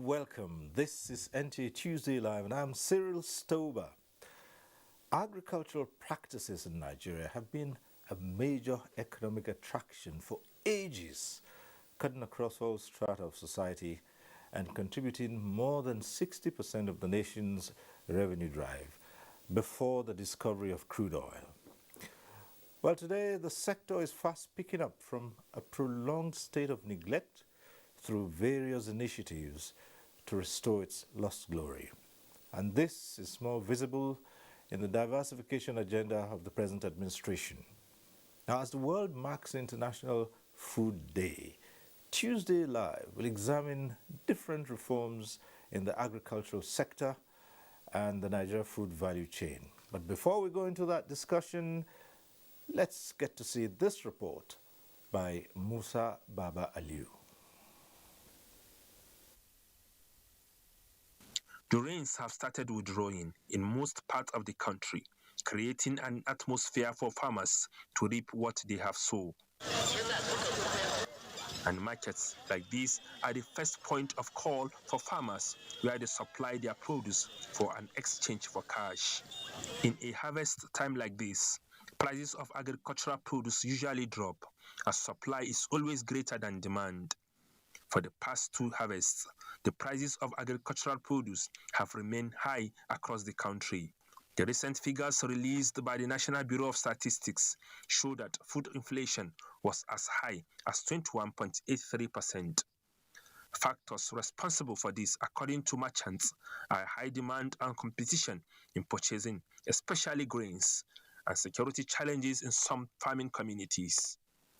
welcome. This is NTA Tuesday Live and I'm Cyril Stober. Agricultural practices in Nigeria have been a major economic attraction for ages, cutting across all strata of society and contributing more than 60% of the nation's revenue drive before the discovery of crude oil. Well, today the sector is fast picking up from a prolonged state of neglect through various initiatives to restore its lost glory. And this is more visible in the diversification agenda of the present administration. Now, as the world marks International Food Day, Tuesday Live will examine different reforms in the agricultural sector and the Nigeria food value chain. But before we go into that discussion, let's get to see this report by Musa Baba Aliu. The rains have started withdrawing in most parts of the country, creating an atmosphere for farmers to reap what they have sown. And markets like these are the first point of call for farmers, where they supply their produce for an exchange for cash. In a harvest time like this, prices of agricultural produce usually drop, as supply is always greater than demand. For the past two harvests, the prices of agricultural produce have remained high across the country. The recent figures released by the National Bureau of Statistics show that food inflation was as high as 21.83%. Factors responsible for this, according to merchants, are high demand and competition in purchasing, especially grains, and security challenges in some farming communities.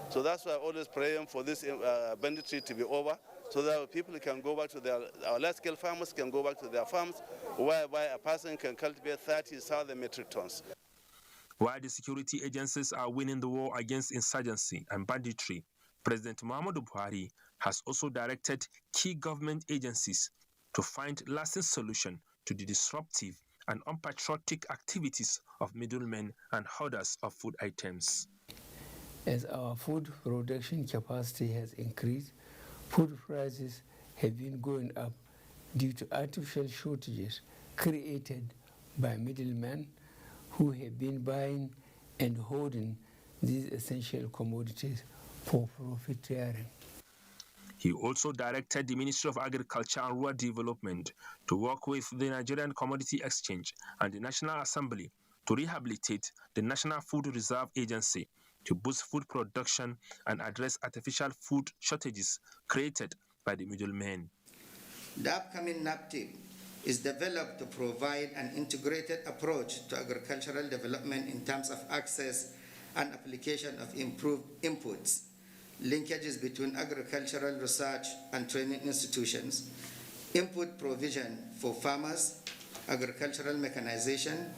So that's why I'm always praying for this banditry to be over, so that people can go back to our large-scale farmers can go back to their farms, whereby a person can cultivate 30,000 metric tons. While the security agencies are winning the war against insurgency and banditry, President Muhammadu Buhari has also directed key government agencies to find lasting solution to the disruptive and unpatriotic activities of middlemen and hoarders of food items. As our food production capacity has increased, food prices have been going up due to artificial shortages created by middlemen who have been buying and hoarding these essential commodities for profiteering. He also directed the Ministry of Agriculture and Rural Development to work with the Nigerian Commodity Exchange and the National Assembly to rehabilitate the National Food Reserve Agency to boost food production and address artificial food shortages created by the middlemen. The upcoming NAPTIP is developed to provide an integrated approach to agricultural development in terms of access and application of improved inputs, linkages between agricultural research and training institutions, input provision for farmers, agricultural mechanization,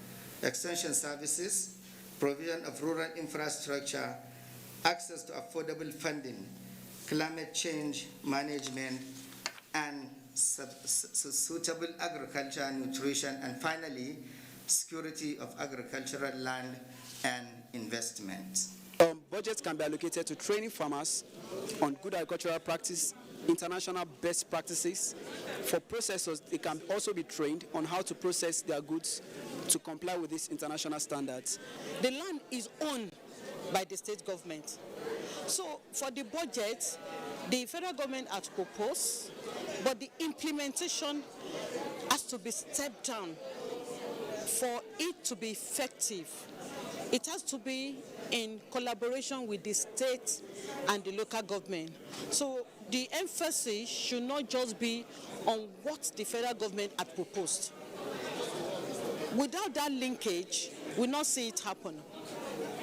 extension services, provision of rural infrastructure, access to affordable funding, climate change management, and suitable agriculture, nutrition, and finally, security of agricultural land and investments. Budgets can be allocated to training farmers on good agricultural practice, international best practices. For processors, they can also be trained on how to process their goods to comply with these international standards. The land is owned by the state government. So for the budget, the federal government has proposed, but the implementation has to be stepped down for it to be effective. It has to be in collaboration with the state and the local government. So the emphasis should not just be on what the federal government had proposed. Without that linkage, we will not see it happen.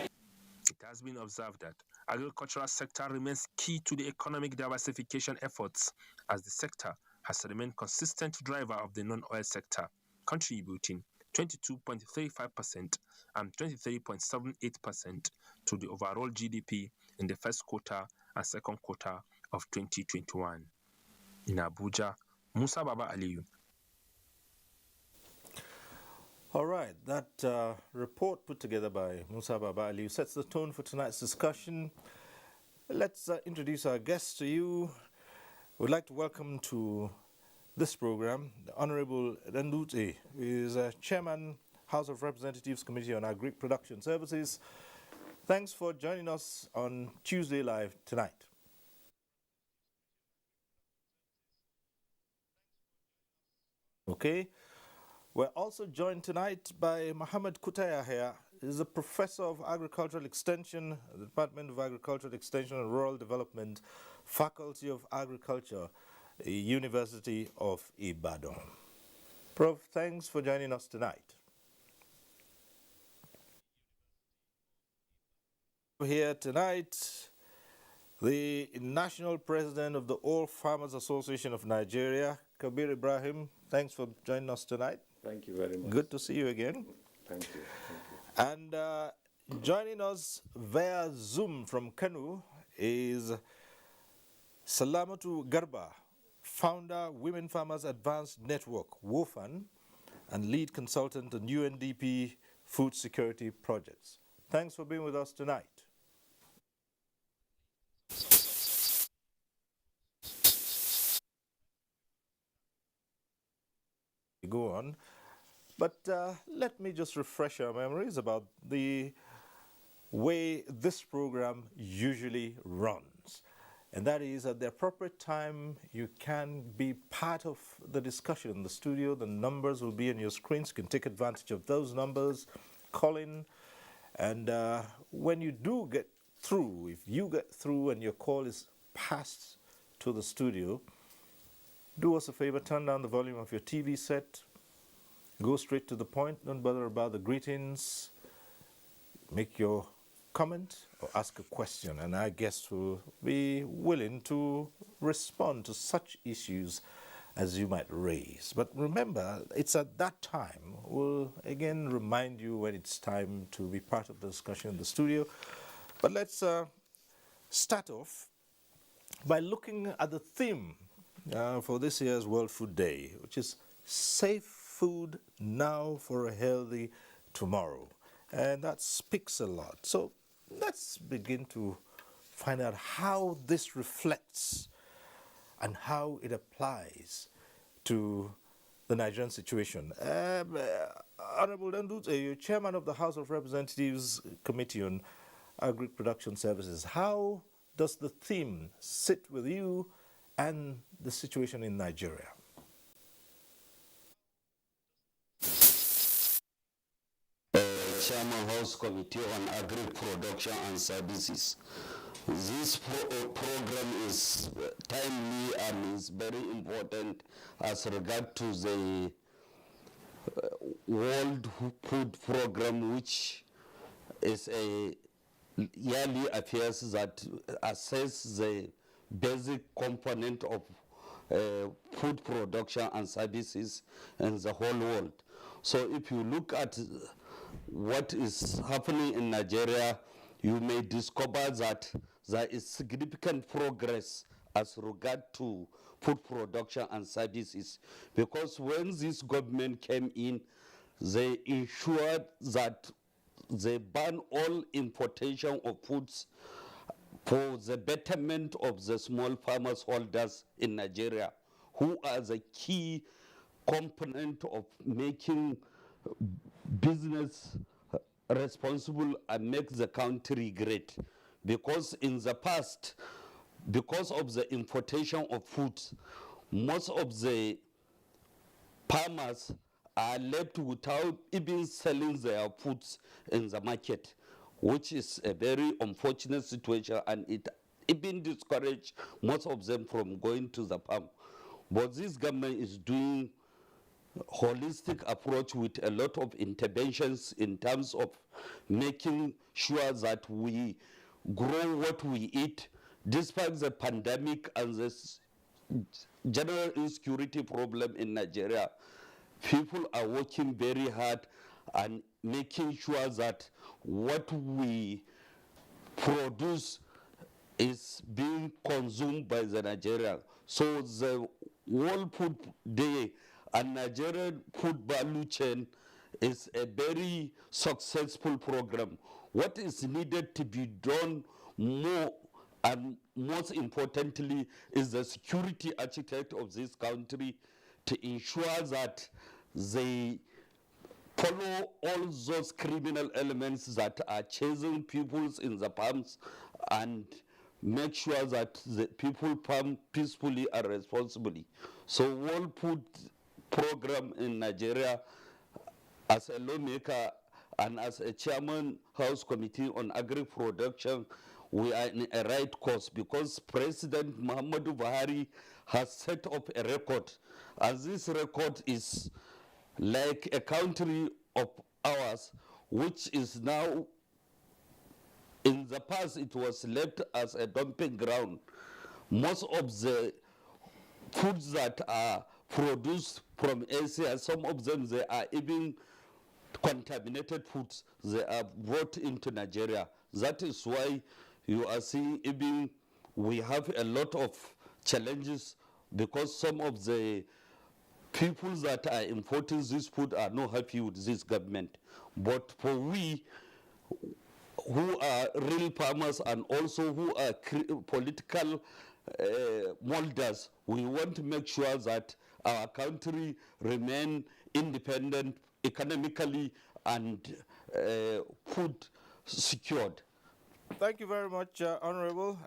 It has been observed that agricultural sector remains key to the economic diversification efforts, as the sector has remained consistent driver of the non-oil sector, contributing 22.35% and 23.78% to the overall GDP in the first quarter and second quarter of 2021. In Abuja, Musa Baba Aliu. All right, that report put together by Musa Baba Aliu sets the tone for tonight's discussion. Let's introduce our guests to you. We'd like to welcome to this program, the Honorable Ndute is Chairman, House of Representatives Committee on Agri Production Services. Thanks for joining us on Tuesday Live tonight. Okay, we're also joined tonight by Mohammed Kutaya here. He's a professor of agricultural extension at the Department of Agricultural Extension and Rural Development, Faculty of Agriculture, University of Ibadan. Prof, thanks for joining us tonight. Here tonight, the National President of the All Farmers Association of Nigeria, Kabir Ibrahim. Thanks for joining us tonight. Thank you very much. Good to see you again. Thank you. Thank you. And joining us via Zoom from Kanu is Salamatu Garba, founder, Women Farmers Advanced Network, WOFAN, and lead consultant on UNDP food security projects. Thanks for being with us tonight. Go on, but let me just refresh our memories about the way this program usually runs. And that is, at the appropriate time, you can be part of the discussion in the studio. The numbers will be on your screens. You can take advantage of those numbers, call in, and when you do get through, if you get through and your call is passed to the studio, do us a favor, turn down the volume of your TV set, go straight to the point, don't bother about the greetings, make your comment or ask a question, and our guests will be willing to respond to such issues as you might raise. But remember, it's at that time, we'll again remind you when it's time to be part of the discussion in the studio. But let's start off by looking at the theme for this year's World Food Day, which is Safe Food Now for a Healthy Tomorrow. And that speaks a lot. So let's begin to find out how this reflects and how it applies to the Nigerian situation. Honorable Ndute, you're chairman of the House of Representatives Committee on Agri Production Services. How does the theme sit with you and the situation in Nigeria? Chairman House Committee on Agri Production and Services. This program is timely and is very important as regard to the World Food Program, which is a yearly affairs that assess the basic component of food production and services in the whole world. So if you look at what is happening in Nigeria, you may discover that there is significant progress as regard to food production and services, because when this government came in, they ensured that they ban all importation of foods for the betterment of the small farmers holders in Nigeria, who are the key component of making business responsible and make the country great. Because in the past, because of the importation of food, most of the farmers are left without even selling their foods in the market, which is a very unfortunate situation, and it even discouraged most of them from going to the farm. But this government is doing holistic approach with a lot of interventions in terms of making sure that we grow what we eat, despite the pandemic and the general insecurity problem in Nigeria. People are working very hard and making sure that what we produce is being consumed by the Nigerians. So the World Food Day and Nigerian food value chain is a very successful program. What is needed to be done more and most importantly is the security architect of this country to ensure that they follow all those criminal elements that are chasing people in the farms and make sure that the people farm peacefully and responsibly. So World Food Program in Nigeria, as a lawmaker and as a chairman House Committee on Agri-Production, we are in a right course because President Muhammadu Buhari has set up a record, and this record is like a country of ours, which is now, in the past, it was left as a dumping ground. Most of the foods that are produced from Asia, some of them, they are even contaminated foods, they are brought into Nigeria. That is why you are seeing even we have a lot of challenges because some of the people that are importing this food are not happy with this government. But for we who are real farmers and also who are political molders, we want to make sure that our country remain independent economically and food secured. Thank you very much, Honorable.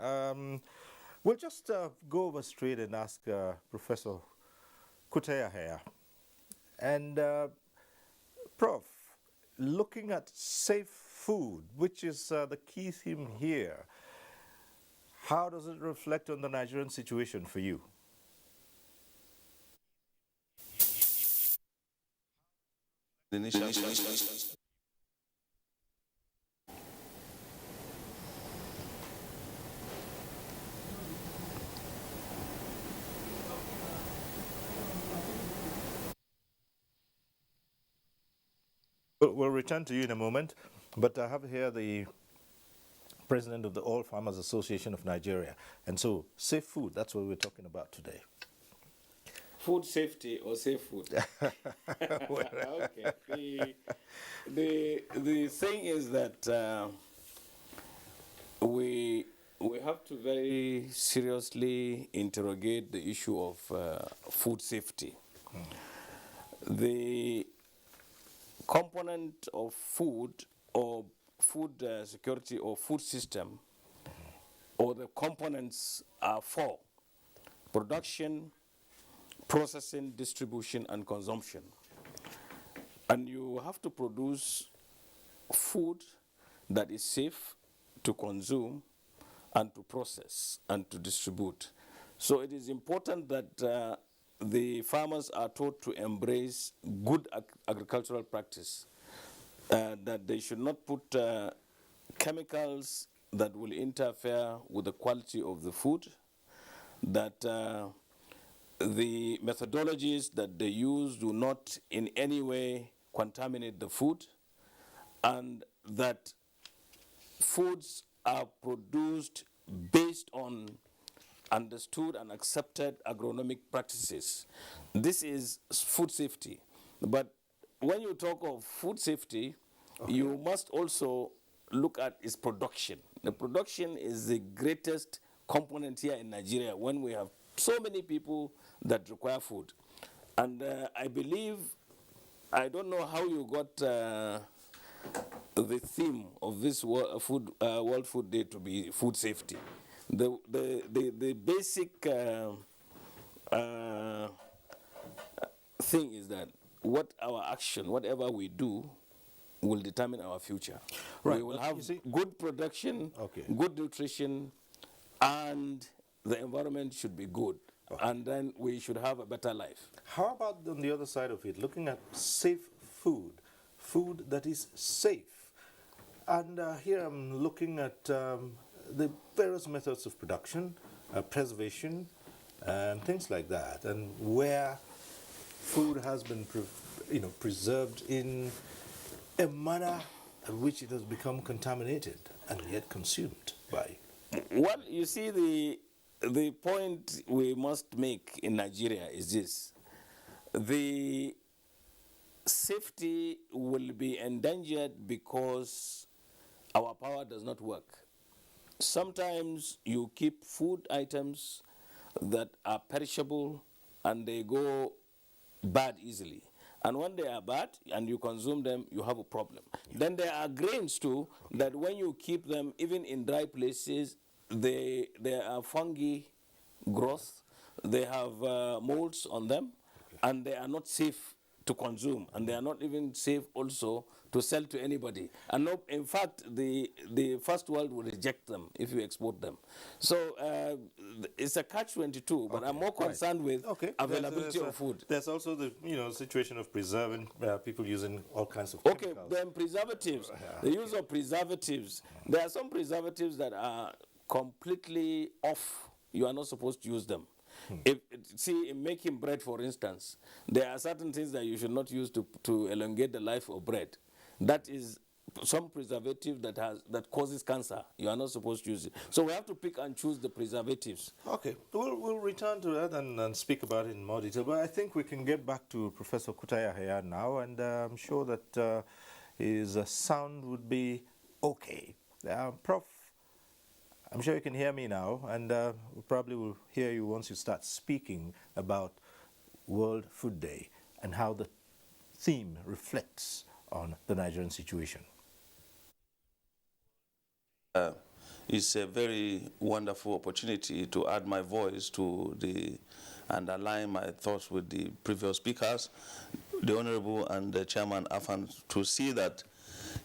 We'll just go over straight and ask Professor Kuteya here. And Prof, looking at safe food, which is the key theme here, how does it reflect on the Nigerian situation for you? We'll return to you in a moment, but I have here the president of the All Farmers Association of Nigeria. And so, safe food, that's what we're talking about today. Food safety or safe food? Okay. The thing is that we have to very seriously interrogate the issue of food safety. The component of food or food security or food system or the components are four: production, processing, distribution, and consumption. And you have to produce food that is safe to consume and to process and to distribute. So it is important that the farmers are taught to embrace good agricultural practice, that they should not put chemicals that will interfere with the quality of the food, that the methodologies that they use do not in any way contaminate the food, and that foods are produced based on understood and accepted agronomic practices. This is food safety. But when you talk of food safety, you must also look at its production. The production is the greatest component here in Nigeria when we have so many people that require food. And I believe, I don't know how you got the theme of this World Food Day to be food safety. The basic thing is that what our action, whatever we do, will determine our future. Right. We will have good production, Okay. good nutrition, and the environment should be good. Okay. And then we should have a better life. How about on the other side of it, looking at safe food, food that is safe? And here I'm looking at the various methods of production, preservation, and things like that, and where food has been preserved in a manner in which it has become contaminated and yet consumed by. Well, you see, the point we must make in Nigeria is this: the safety will be endangered because our power does not work. Sometimes you keep food items that are perishable and they go bad easily. And when they are bad and you consume them, you have a problem. Then there are grains too, that when you keep them, even in dry places, there are fungi growth, they have molds on them, and they are not safe to consume, and they are not even safe also to sell to anybody. And no, in fact, the first world will reject them if you export them. So it's a catch-22, but I'm more concerned with availability of food. There's also the situation of preserving people using all kinds of Okay, chemicals. then preservatives, the use of preservatives. There are some preservatives that are completely off. You are not supposed to use them. See, in making bread, for instance, there are certain things that you should not use to elongate the life of bread. That is some preservative that causes cancer. You are not supposed to use it. So we have to pick and choose the preservatives. Okay, we'll return to that and speak about it in more detail. But I think we can get back to Professor Kutayahaya now, and I'm sure that his sound would be okay. Prof, I'm sure you can hear me now, and we probably will hear you once you start speaking about World Food Day and how the theme reflects on the Nigerian situation. It's a very wonderful opportunity to add my voice to and align my thoughts with the previous speakers, the Honorable and the Chairman Afan, to see that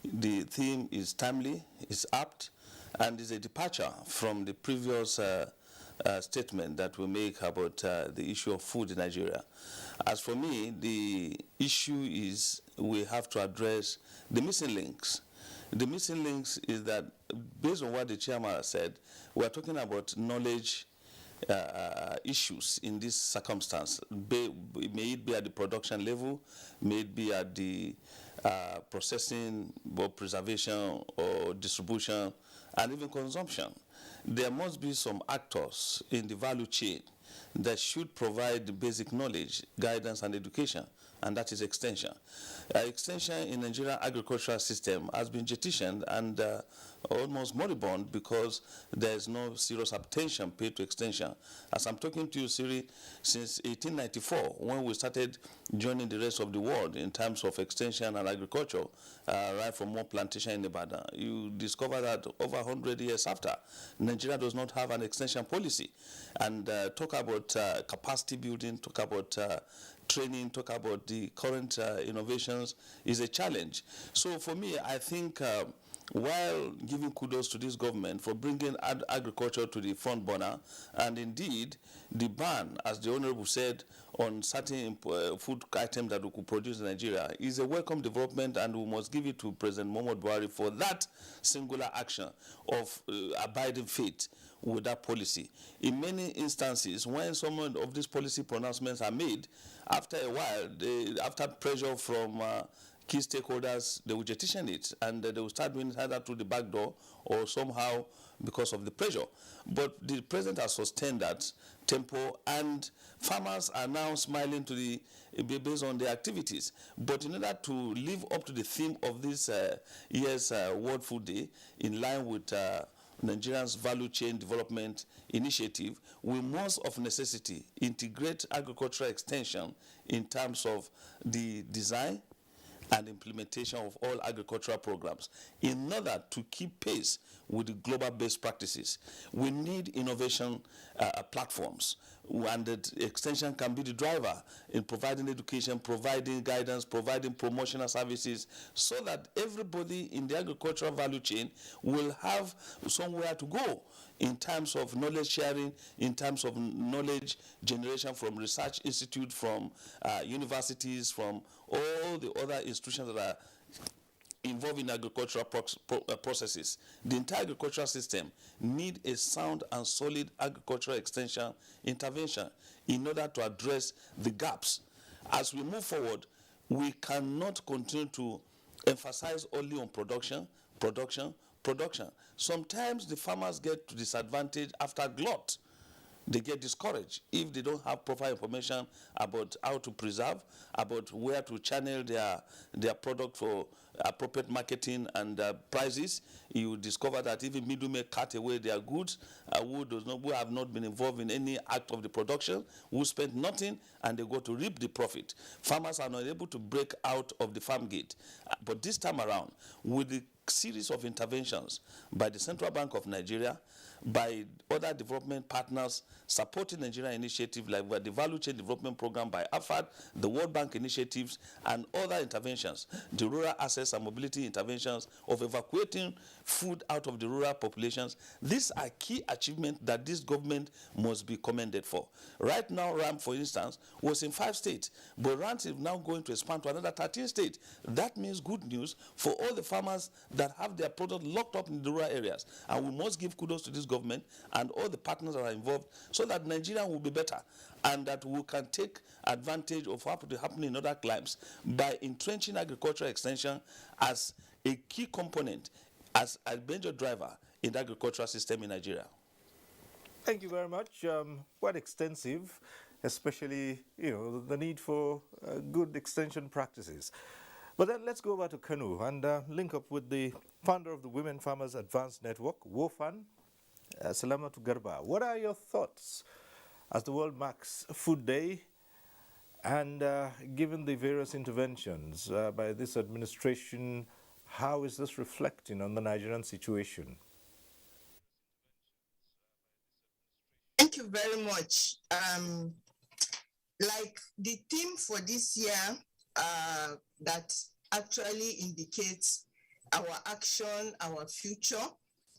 the theme is timely, is apt, and is a departure from the previous statement that we make about the issue of food in Nigeria. As for me, the issue is we have to address the missing links. The missing links is that, based on what the chairman said, we are talking about knowledge issues in this circumstance. May it be at the production level, may it be at the processing, or preservation, or distribution, and even consumption. There must be some actors in the value chain that should provide the basic knowledge, guidance, and education, and that is extension. Extension in Nigerian agricultural system has been jettisoned and almost moribund because there is no serious attention paid to extension. As I'm talking to you, Siri, since 1894, when we started joining the rest of the world in terms of extension and agriculture, right from more plantation in Ibadan, you discover that over 100 years after, Nigeria does not have an extension policy. And talk about capacity building, talk about training, talk about the current innovations is a challenge. So for me, I think while giving kudos to this government for bringing agriculture to the front burner, and indeed the ban, as the Honorable said, on certain food items that we could produce in Nigeria is a welcome development, and we must give it to President Muhammadu Buhari for that singular action of abiding faith with that policy. In many instances, when some of these policy pronouncements are made, after a while, after pressure from key stakeholders, they will jettison it, and they will start doing it either through the back door or somehow because of the pressure. But the president has sustained that tempo, and farmers are now smiling to based on their activities. But in order to live up to the theme of this year's World Food Day, in line with Nigeria's value chain development initiative, we must of necessity integrate agricultural extension in terms of the design and implementation of all agricultural programs in order to keep pace with the global best practices. We need innovation platforms, and that extension can be the driver in providing education, providing guidance, providing promotional services, so that everybody in the agricultural value chain will have somewhere to go in terms of knowledge sharing, in terms of knowledge generation from research institutes, from universities, from all the other institutions that are involved in agricultural processes. The entire agricultural system need a sound and solid agricultural extension intervention in order to address the gaps. As we move forward, we cannot continue to emphasize only on production. Sometimes the farmers get to disadvantage after glut. They get discouraged if they don't have proper information about how to preserve, about where to channel their product for appropriate marketing and prices, you discover that even middlemen cut away their goods, who have not been involved in any act of the production, who spent nothing, and they go to reap the profit. Farmers are not able to break out of the farm gate. But this time around, with the series of interventions by the Central Bank of Nigeria, by other development partners supporting Nigerian initiatives like the Value Chain Development Program by AFAD, the World Bank initiatives, and other interventions, the rural access and mobility interventions of evacuating food out of the rural populations. These are key achievements that this government must be commended for. Right now, RAM, for instance, was in 5 states, but RAM is now going to expand to another 13 states. That means good news for all the farmers that have their product locked up in the rural areas. And we must give kudos to this government and all the partners that are involved so that Nigeria will be better and that we can take advantage of what will happen in other climes by entrenching agricultural extension as a key component, as a major driver in the agricultural system in Nigeria. Thank you very much. Quite extensive, especially the need for good extension practices. But then let's go over to Kanu and link up with the founder of the Women Farmers Advanced Network, WOFAN, Salamatu Garba. What are your thoughts as the world marks Food Day and given the various interventions by this administration, how is this reflecting on the Nigerian situation? Thank you very much. Like the theme for this year that actually indicates our action, our future,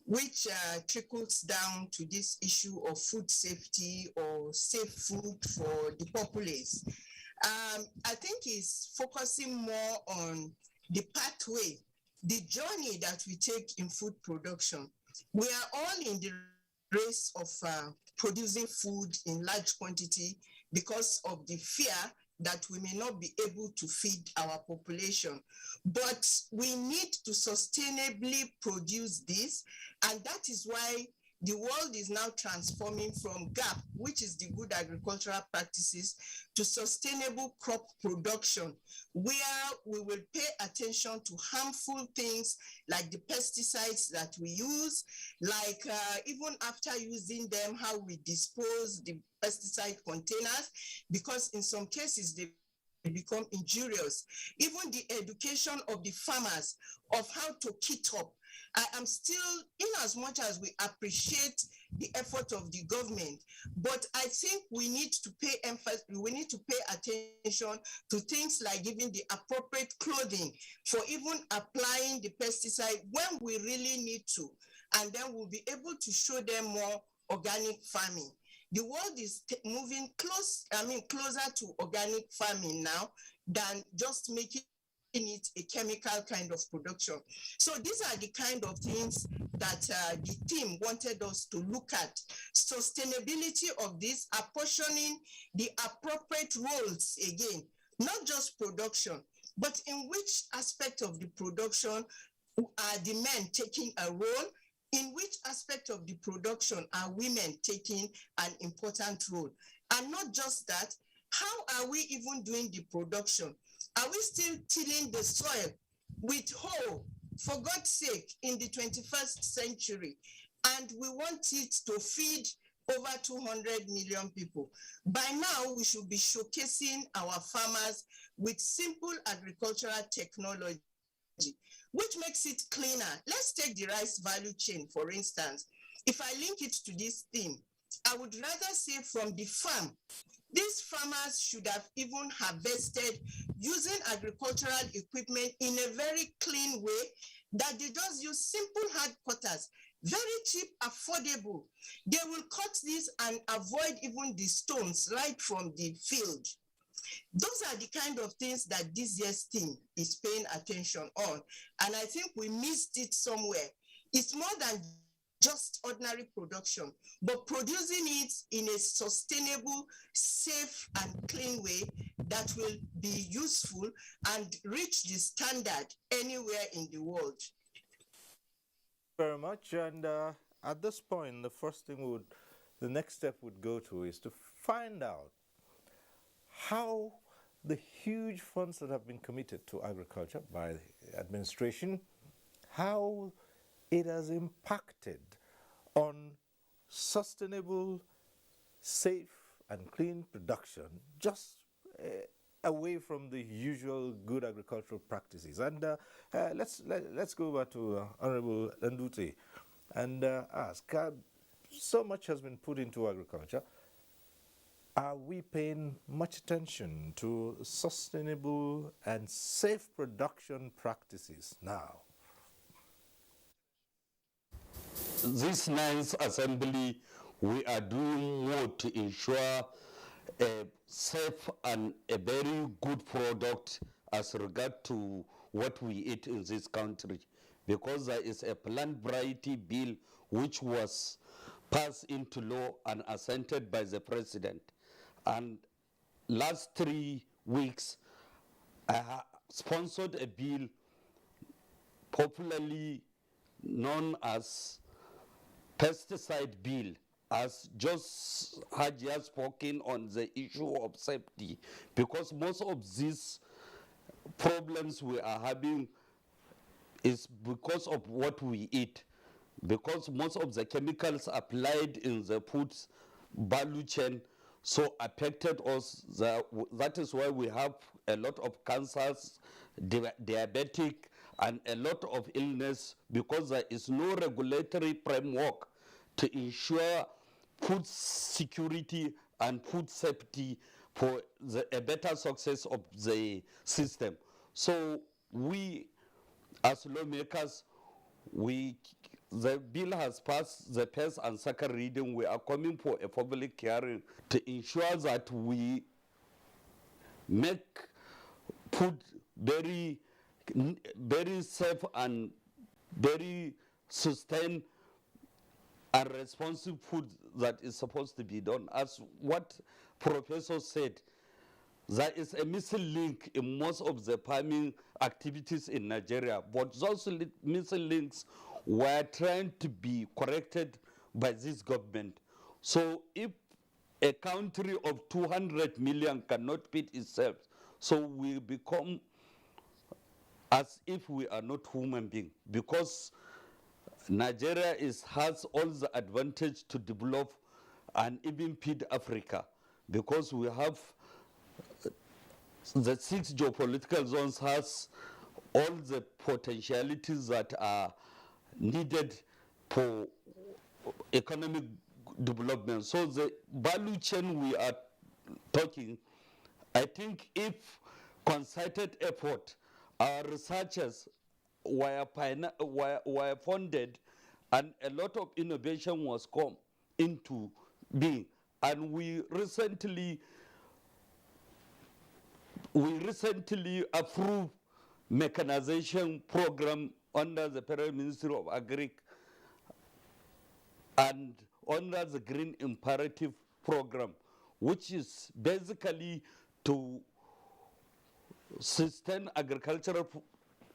which trickles down to this issue of food safety or safe food for the populace. I think is focusing more on the pathway, the journey that we take in food production. We are all in the race of producing food in large quantity because of the fear that we may not be able to feed our population. But we need to sustainably produce this, and that is why the world is now transforming from GAP, which is the good agricultural practices, to sustainable crop production, where we will pay attention to harmful things like the pesticides that we use, like even after using them, how we dispose the pesticide containers, because in some cases they become injurious. Even the education of the farmers of how to kit up. I am still, in as much as we appreciate the effort of the government, but I think we need to pay emphasis, we need to pay attention to things like giving the appropriate clothing for even applying the pesticide when we really need to, and then we'll be able to show them more organic farming. The world is moving closer to organic farming now than just making it a chemical kind of production. So these are the kind of things that the team wanted us to look at. Sustainability of this, apportioning the appropriate roles again, not just production, but in which aspect of the production are the men taking a role, in which aspect of the production are women taking an important role? And not just that, how are we even doing the production? Are we still tilling the soil with hoe, for God's sake, in the 21st century? And we want it to feed over 200 million people. By now, we should be showcasing our farmers with simple agricultural technology, which makes it cleaner. Let's take the rice value chain, for instance. If I link it to this theme, I would rather say from the farm, these farmers should have even harvested using agricultural equipment in a very clean way, that they just use simple hand cutters, very cheap, affordable. They will cut this and avoid even the stones right from the field. Those are the kind of things that this year's team is paying attention on. And I think we missed it somewhere. It's more than just ordinary production, but producing it in a sustainable, safe, and clean way that will be useful and reach the standard anywhere in the world. Very much. And at this point, the next step would go to is to find out how the huge funds that have been committed to agriculture by the administration, how it has impacted on sustainable, safe, and clean production, just away from the usual good agricultural practices. And let's go over to Honorable Ndute and ask, so much has been put into agriculture. Are we paying much attention to sustainable and safe production practices now? This ninth assembly, we are doing more to ensure a safe and a very good product as regard to what we eat in this country, because there is a plant variety bill which was passed into law and assented by the president. And last 3 weeks, I sponsored a bill popularly known as pesticide bill, as just Haji has spoken on the issue of safety, because most of these problems we are having is because of what we eat, because most of the chemicals applied in the food value chain so affected us. That is why we have a lot of cancers, diabetic, and a lot of illness, because there is no regulatory framework to ensure food security and food safety for a better success of the system. So we, as lawmakers, the bill has passed the first and second reading. We are coming for a public hearing to ensure that we make food very, very safe and very sustained and responsive food that is supposed to be done. As what Professor said, there is a missing link in most of the farming activities in Nigeria, but those missing links were trying to be corrected by this government. So if a country of 200 million cannot feed itself, so we become as if we are not human beings, because Nigeria has all the advantage to develop and even feed Africa, because we have the 6 geopolitical zones has all the potentialities that are needed for economic development. So the value chain we are talking, I think if concerted effort, our researchers were funded and a lot of innovation was come into being. And we recently approved mechanization program under the Federal Ministry of Agri and under the Green Imperative program, which is basically to sustain agricultural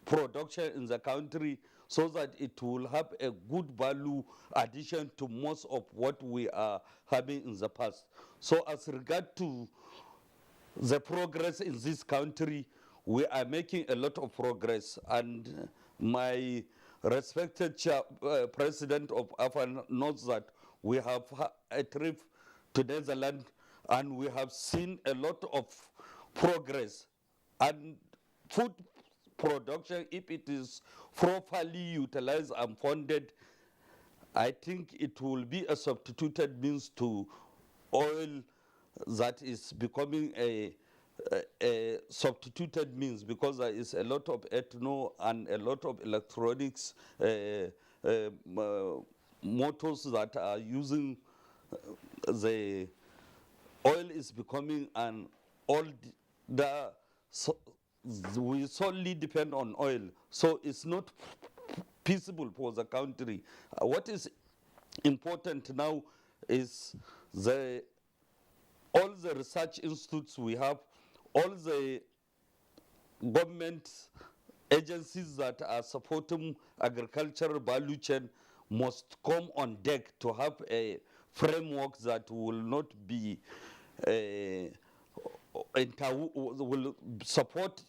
production in the country so that it will have a good value addition to most of what we are having in the past. So as regard to the progress in this country, we are making a lot of progress, and my respected president of AFA knows that we have a trip to Netherlands and we have seen a lot of progress. And food production, if it is properly utilized and funded, I think it will be a substituted means to oil that is becoming a substituted means, because there is a lot of ethanol and a lot of electronics motors that are using the oil is becoming an old, we solely depend on oil, so it's not feasible for the country. What is important now is all the research institutes we have, all the government agencies that are supporting agricultural value chain must come on deck to have a framework that will not be will support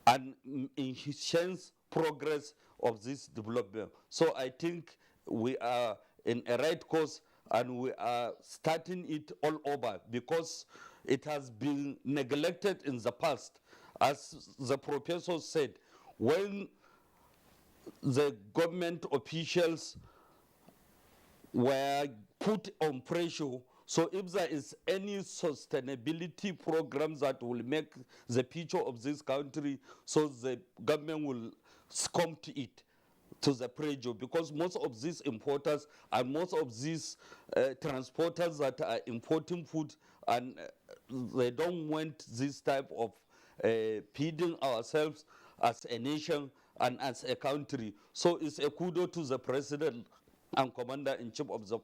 and enhance progress of this development. So I think we are in a right course, and we are starting it all over, because it has been neglected in the past. As the professor said, when the government officials were put on pressure, so if there is any sustainability programs that will make the future of this country, so the government will succumb to it, to the pressure, because most of these importers and most of these transporters that are importing food, and they don't want this type of feeding ourselves as a nation and as a country. So it's a kudo to the president and commander-in-chief of the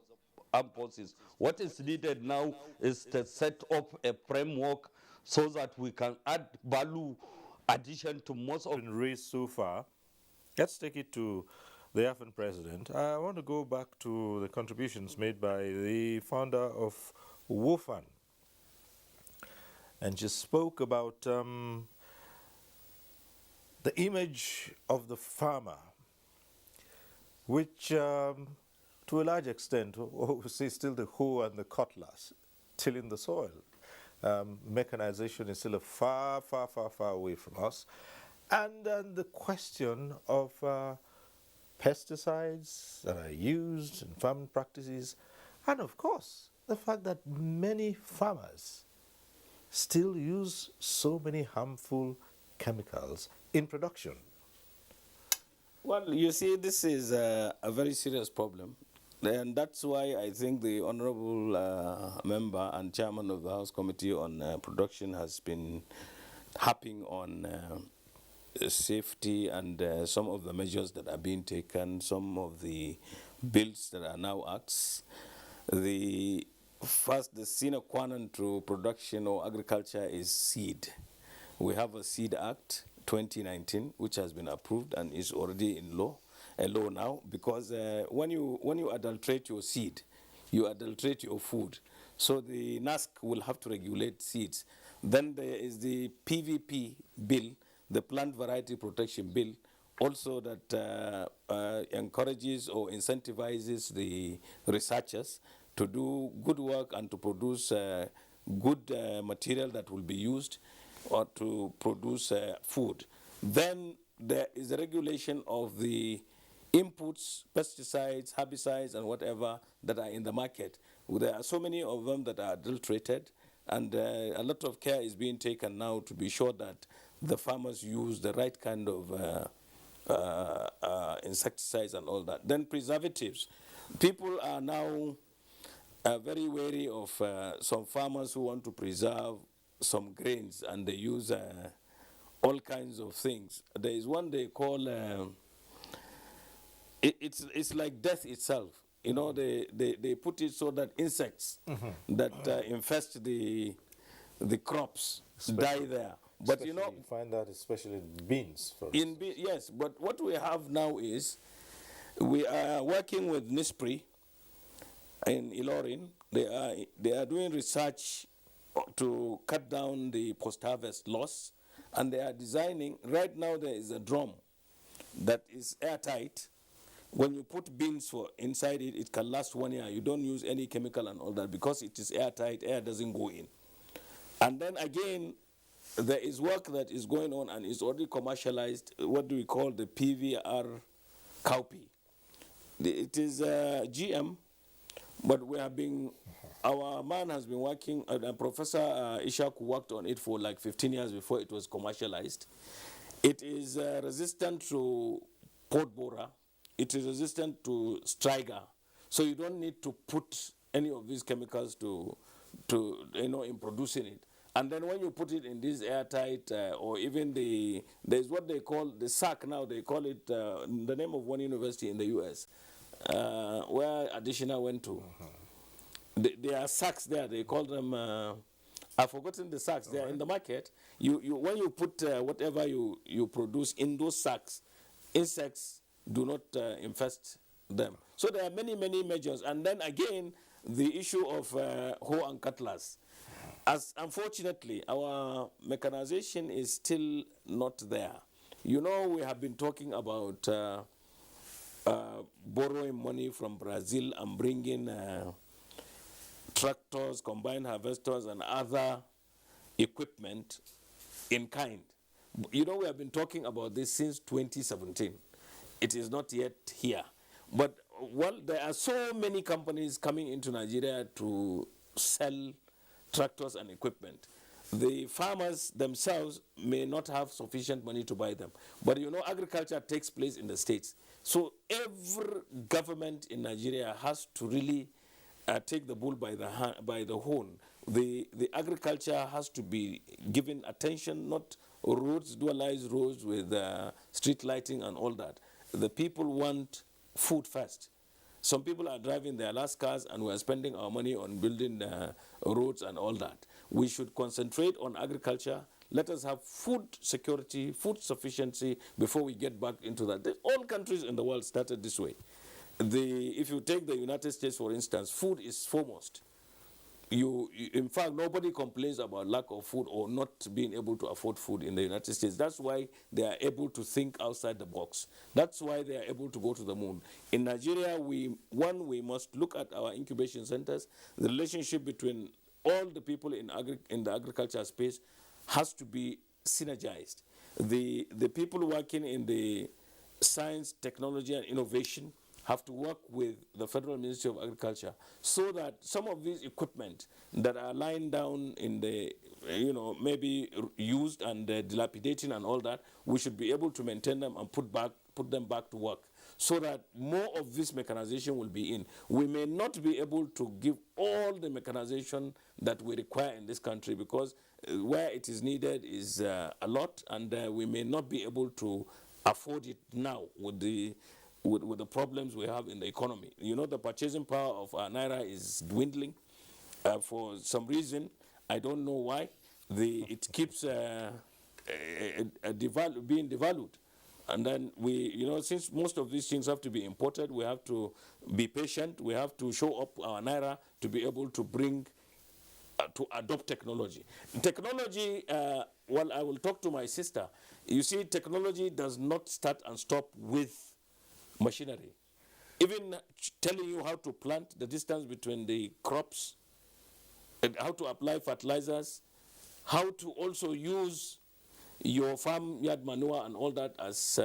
armed forces. What is needed now is to set up a framework so that we can add value addition to most of been raised so far. Let's take it to the African president. I want to go back to the contributions made by the founder of WOFAN. And she spoke about the image of the farmer, which to a large extent, we see still the hoe and the cutlass tilling the soil. Mechanization is still a far, far, far, far away from us. And then the question of pesticides that are used in farming practices, and of course, the fact that many farmers still use so many harmful chemicals in production. Well, you see, this is a very serious problem. And that's why I think the honorable member and chairman of the House Committee on Production has been harping on safety and some of the measures that are being taken, some of the bills that are now acts. The sine qua non to production or agriculture is seed. We have a Seed Act 2019, which has been approved and is already in law now, because when you adulterate your seed, you adulterate your food. So the NASC will have to regulate seeds. Then there is the PVP bill, the Plant Variety Protection Bill, also that encourages or incentivizes the researchers to do good work and to produce good material that will be used or to produce food. Then there is a regulation of the inputs, pesticides, herbicides, and whatever that are in the market. There are so many of them that are adulterated, and a lot of care is being taken now to be sure that the farmers use the right kind of insecticides and all that. Then preservatives. People are now very wary of some farmers who want to preserve some grains, and they use all kinds of things. There is one they call, it's like death itself. You know, they put it so that insects that infest the crops die there. But Especially, you know, you find that especially in beans. Yes, but what we have now is we are working with NISPRI in Ilorin. They are doing research to cut down the post-harvest loss, and they are designing. Right now there is a drum that is airtight. When you put beans inside it, it can last 1 year. You don't use any chemical and all that because it is airtight. Air doesn't go in. And then again, there is work that is going on and is already commercialized. What do we call the PVR cowpea? It is GM, but we have been, our man has been working, Professor Ishak worked on it for like 15 years before it was commercialized. It is resistant to pot borer. It is resistant to striga. So you don't need to put any of these chemicals to in producing it. And then when you put it in this airtight, or even there's what they call the sack now, they call it the name of one university in the US, where Additional went to. There are sacks there, they call them, I've forgotten the sacks, they are in the market. When you put whatever you produce in those sacks, insects do not infest them. So there are many, many measures. And then again, the issue of hoe and cutlass. As unfortunately, our mechanization is still not there. You know, we have been talking about borrowing money from Brazil and bringing tractors, combined harvesters, and other equipment in kind. You know, we have been talking about this since 2017. It is not yet here. But, well, there are so many companies coming into Nigeria to sell tractors and equipment. The farmers themselves may not have sufficient money to buy them. But you know, agriculture takes place in the states. So every government in Nigeria has to really take the bull by the horn. The agriculture has to be given attention, not roads, dualized roads with street lighting and all that. The people want food first. Some people are driving their last cars and we are spending our money on building roads and all that. We should concentrate on agriculture. Let us have food security, food sufficiency before we get back into that. All countries in the world started this way. If you take the United States, for instance, food is foremost. In fact, nobody complains about lack of food or not being able to afford food in the United States. That's why they are able to think outside the box. That's why they are able to go to the moon. In Nigeria, we must look at our incubation centers. The relationship between all the people in the agriculture space has to be synergized. The people working in the science, technology, and innovation have to work with the Federal Ministry of Agriculture so that some of these equipment that are lying down in the, maybe used and dilapidating and all that, we should be able to maintain them and put them back to work so that more of this mechanization will be in. We may not be able to give all the mechanization that we require in this country because where it is needed is a lot, and we may not be able to afford it now with the problems we have in the economy. You know, the purchasing power of our naira is dwindling for some reason. I don't know why. It keeps being devalued. And then since most of these things have to be imported, we have to be patient. We have to show up our naira to be able to bring, to adopt technology. Technology, I will talk to my sister. You see, technology does not start and stop with machinery. Even telling you how to plant, the distance between the crops, and how to apply fertilizers, how to also use your farmyard manure and all that as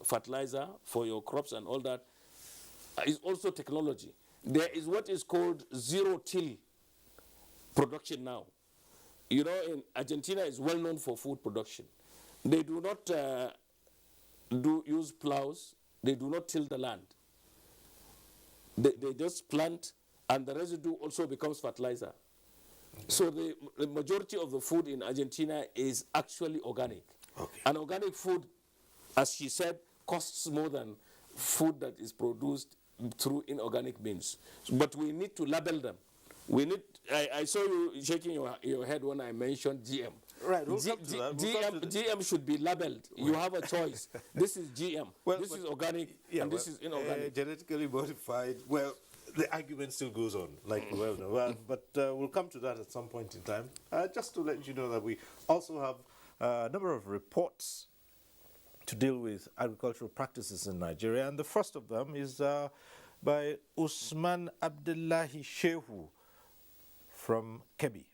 fertilizer for your crops and all that is also technology. There is what is called zero-till production now. You know, in Argentina is well known for food production. They do not use plows. They do not till the land. They just plant, and the residue also becomes fertilizer. Okay. So the majority of the food in Argentina is actually organic. Okay. And organic food, as she said, costs more than food that is produced through inorganic means. But we need to label them. I saw you shaking your head when I mentioned GM. Right, we'll come to that. GM should be labeled. You have a choice. This is GM. This is organic, and this is inorganic. Genetically modified. Well, the argument still goes on, like we well know. But we'll come to that at some point in time. Just to let you know that we also have a number of reports to deal with agricultural practices in Nigeria, and the first of them is by Usman Abdullahi Shehu from Kebbi.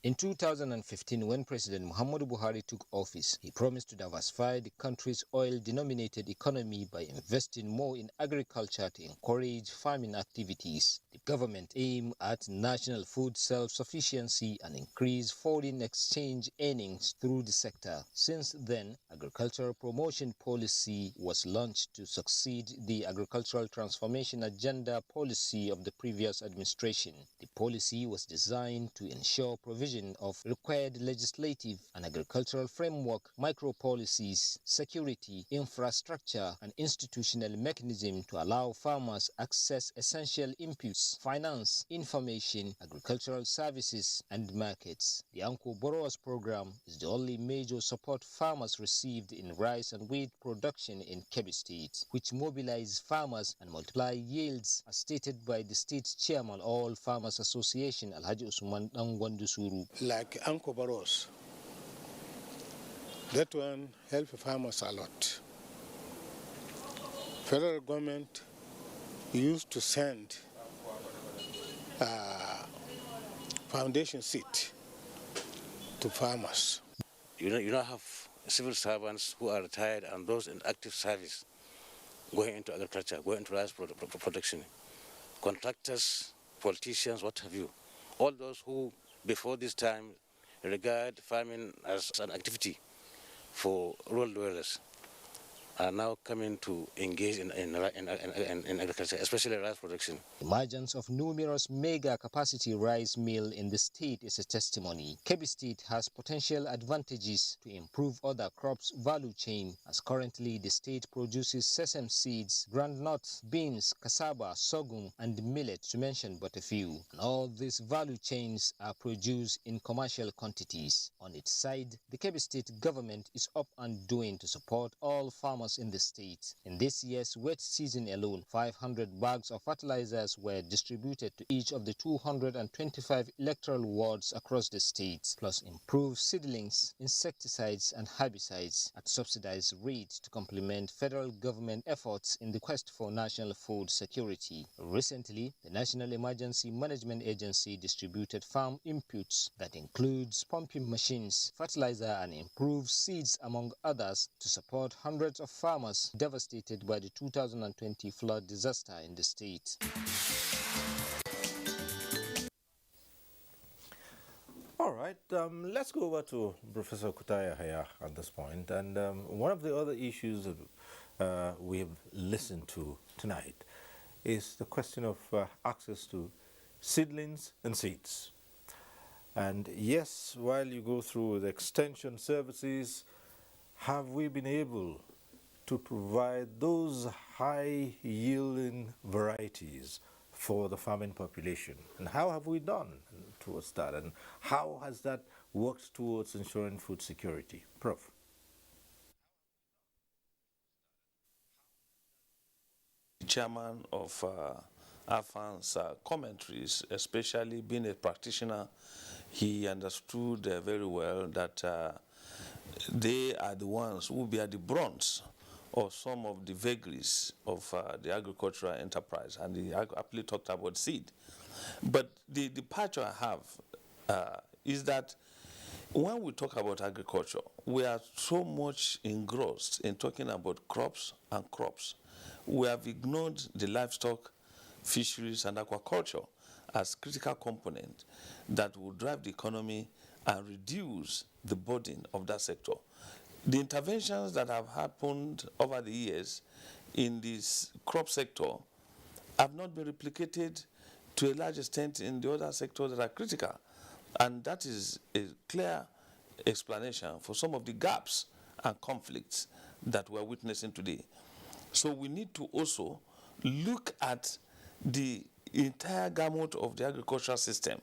In 2015, when President Muhammadu Buhari took office, he promised to diversify the country's oil-denominated economy by investing more in agriculture to encourage farming activities. The government aimed at national food self-sufficiency and increase foreign exchange earnings through the sector. Since then, agricultural promotion policy was launched to succeed the agricultural transformation agenda policy of the previous administration. The policy was designed to ensure provision provision of required legislative and agricultural framework, micro-policies, security, infrastructure, and institutional mechanism to allow farmers access essential inputs, finance, information, agricultural services, and markets. The Anko Borrowers Program is the only major support farmers received in rice and wheat production in Kebbi State, which mobilize farmers and multiply yields, as stated by the state chairman of All Farmers Association, Alhaji Usman Dangwandusuru. Like Anko Borrowers, that one helped farmers a lot. Federal government used to send foundation seed to farmers. You don't have civil servants who are retired and those in active service going into agriculture, going into rice production, contractors, politicians, what have you. All those who, before this time, regard farming as an activity for rural dwellers are now coming to engage in agriculture, especially rice production. The emergence of numerous mega-capacity rice mills in the state is a testimony. Kebbi State has potential advantages to improve other crops' value chain, as currently the state produces sesame seeds, groundnuts, beans, cassava, sorghum, and millet, to mention but a few. And all these value chains are produced in commercial quantities. On its side, the Kebbi State government is up and doing to support all farmers in the state. In this year's wet season alone, 500 bags of fertilizers were distributed to each of the 225 electoral wards across the state, plus improved seedlings, insecticides, and herbicides at subsidized rates to complement federal government efforts in the quest for national food security. Recently, the National Emergency Management Agency distributed farm inputs that includes pumping machines, fertilizer, and improved seeds, among others, to support hundreds of farmers devastated by the 2020 flood disaster in the state. All right, let's go over to Professor Kutaya here at this point. And one of the other issues that we've listened to tonight is the question of access to seedlings and seeds. And yes, while you go through the extension services, have we been able to provide those high-yielding varieties for the farming population? And how have we done towards that? And how has that worked towards ensuring food security? Prof. Chairman of AFAN's commentaries, especially being a practitioner, he understood very well that they are the ones who bear the brunt of some of the vagaries of the agricultural enterprise, and he aptly talked about seed. But the departure I have is that when we talk about agriculture, we are so much engrossed in talking about crops and crops. We have ignored the livestock, fisheries, and aquaculture as critical components that will drive the economy and reduce the burden of that sector. The interventions that have happened over the years in this crop sector have not been replicated to a large extent in the other sectors that are critical. And that is a clear explanation for some of the gaps and conflicts that we're witnessing today. So we need to also look at the entire gamut of the agricultural system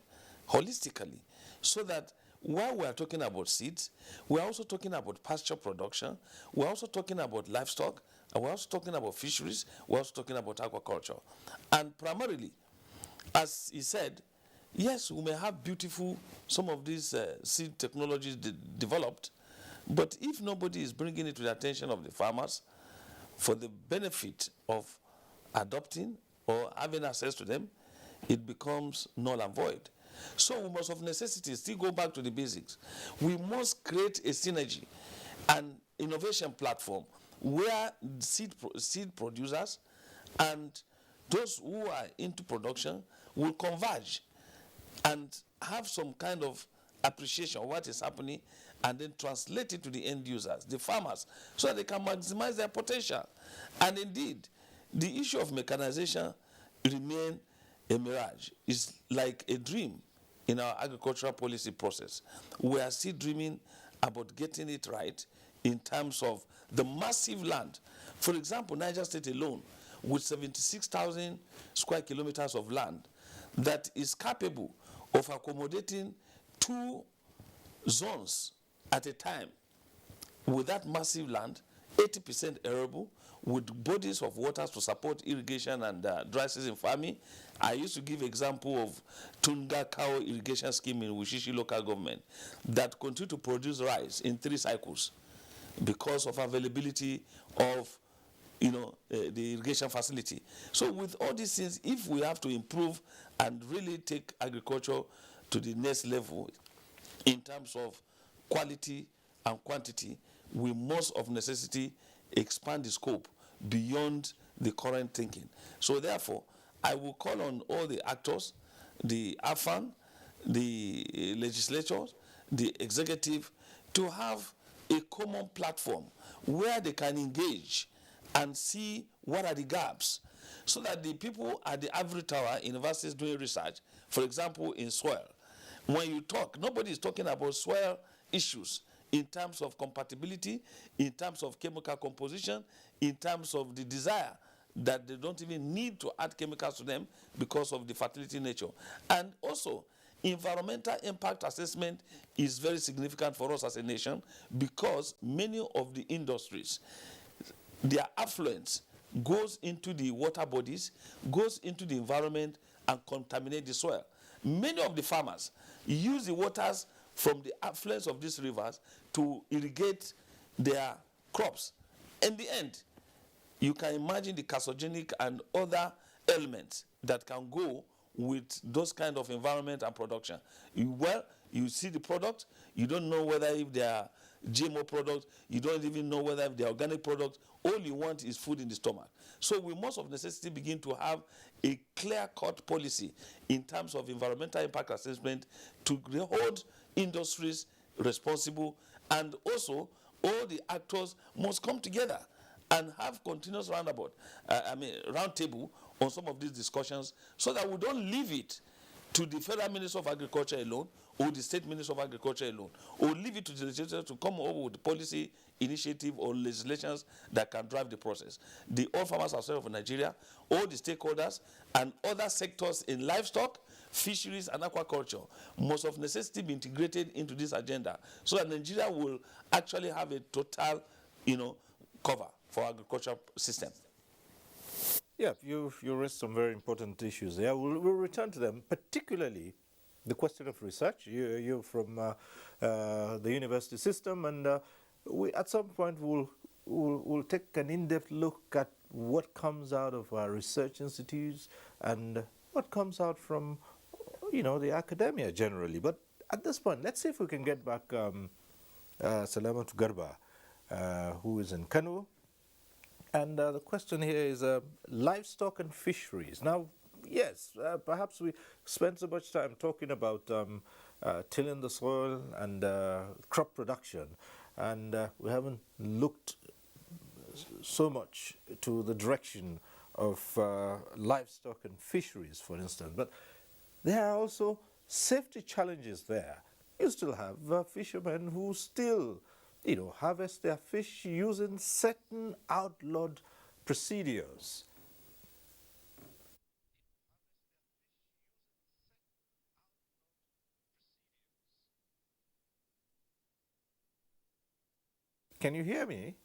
holistically, so that while we are talking about seeds, we are also talking about pasture production, we are also talking about livestock, and we are also talking about fisheries, we are also talking about aquaculture. And primarily, as he said, yes, we may have beautiful, some of these seed technologies developed, but if nobody is bringing it to the attention of the farmers for the benefit of adopting or having access to them, it becomes null and void. So we must of necessity still go back to the basics. We must create a synergy and innovation platform where seed producers and those who are into production will converge and have some kind of appreciation of what is happening, and then translate it to the end users, the farmers, so that they can maximize their potential. And indeed, the issue of mechanization remains a mirage. It's like a dream in our agricultural policy process. We are still dreaming about getting it right in terms of the massive land. For example, Niger State alone, with 76,000 square kilometers of land, that is capable of accommodating 2 zones at a time. With that massive land, 80% arable, with bodies of waters to support irrigation and dry season farming. I used to give example of Tunga Cow irrigation scheme in Wushishi local government that continue to produce rice in 3 cycles because of availability of the irrigation facility. So with all these things, if we have to improve and really take agriculture to the next level in terms of quality and quantity, we must of necessity expand the scope beyond the current thinking. So therefore, I will call on all the actors, the AFAN, the legislatures, the executive, to have a common platform where they can engage and see what are the gaps, so that the people at the ivory tower universities doing research, for example in soil, when you talk, nobody is talking about soil issues in terms of compatibility, in terms of chemical composition, in terms of the desire that they don't even need to add chemicals to them because of the fertility nature. And also, environmental impact assessment is very significant for us as a nation, because many of the industries, their affluence goes into the water bodies, goes into the environment and contaminate the soil. Many of the farmers use the waters from the affluence of these rivers to irrigate their crops. In the end, you can imagine the carcinogenic and other elements that can go with those kind of environment and production. You see the product, you don't know whether if they are GMO products, you don't even know whether if they are organic products. All you want is food in the stomach. So we must of necessity begin to have a clear-cut policy in terms of environmental impact assessment to hold industries responsible, and also all the actors must come together and have continuous round table on some of these discussions, so that we don't leave it to the Federal Minister of Agriculture alone, or the State Minister of Agriculture alone, or leave it to the legislature to come up with policy initiative or legislations that can drive the process. The All Farmers Association of Nigeria, all the stakeholders, and other sectors in livestock, fisheries, and aquaculture must of necessity be integrated into this agenda, so that Nigeria will actually have a total, cover for agricultural system. Yeah, you raised some very important issues there. We'll return to them, particularly the question of research. You're from the university system, and we at some point we'll take an in-depth look at what comes out of our research institutes and what comes out from the academia generally. But at this point, let's see if we can get back Salamatu Garba, who is in Kano. And the question here is livestock and fisheries. Now, yes, perhaps we spent so much time talking about tilling the soil and crop production, and we haven't looked so much to the direction of livestock and fisheries, for instance. But there are also safety challenges there. You still have fishermen who still harvest their fish using certain outlawed procedures. Can you hear me?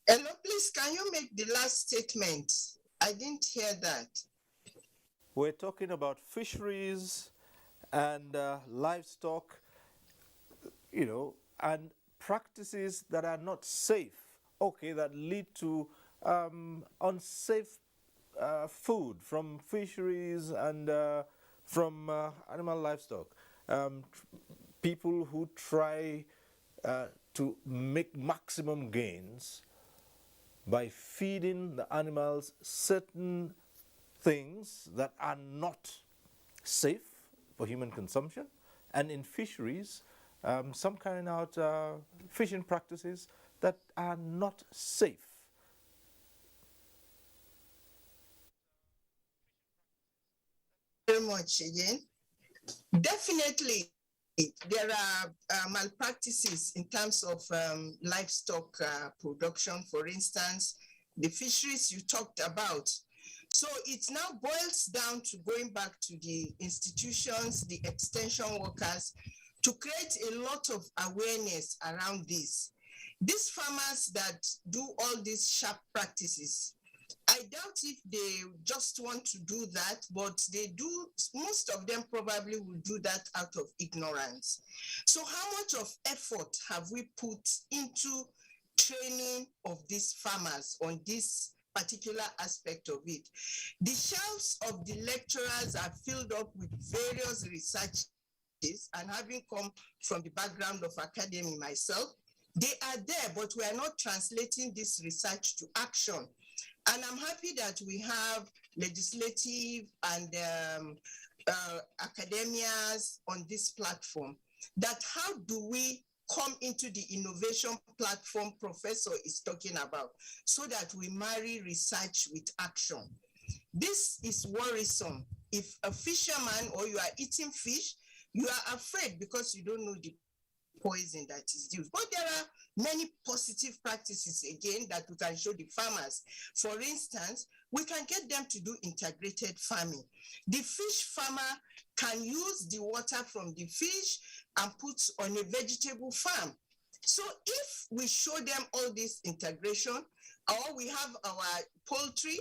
Hello, please, can you make the last statement? I didn't hear that. We're talking about fisheries and livestock, and practices that are not safe, that lead to unsafe food from fisheries and from animal livestock. People who try to make maximum gains by feeding the animals certain things that are not safe for human consumption. And in fisheries, some carrying out fishing practices that are not safe? Very much again. Definitely, there are malpractices in terms of livestock production, for instance, the fisheries you talked about. So it now boils down to going back to the institutions, the extension workers, to create a lot of awareness around this. These farmers that do all these sharp practices, I doubt if they just want to do that, but they do, most of them probably will do that out of ignorance. So how much of effort have we put into training of these farmers on this particular aspect of it? The shelves of the lecturers are filled up with various researches, and having come from the background of academy myself, they are there, but we are not translating this research to action. And I'm happy that we have legislative and academias on this platform, that how do we come into the innovation platform Professor is talking about, so that we marry research with action. This is worrisome. If a fisherman or you are eating fish, you are afraid because you don't know the poison that is used. But there are many positive practices, again, that we can show the farmers. For instance, we can get them to do integrated farming. The fish farmer can use the water from the fish and put on a vegetable farm. So if we show them all this integration, or we have our poultry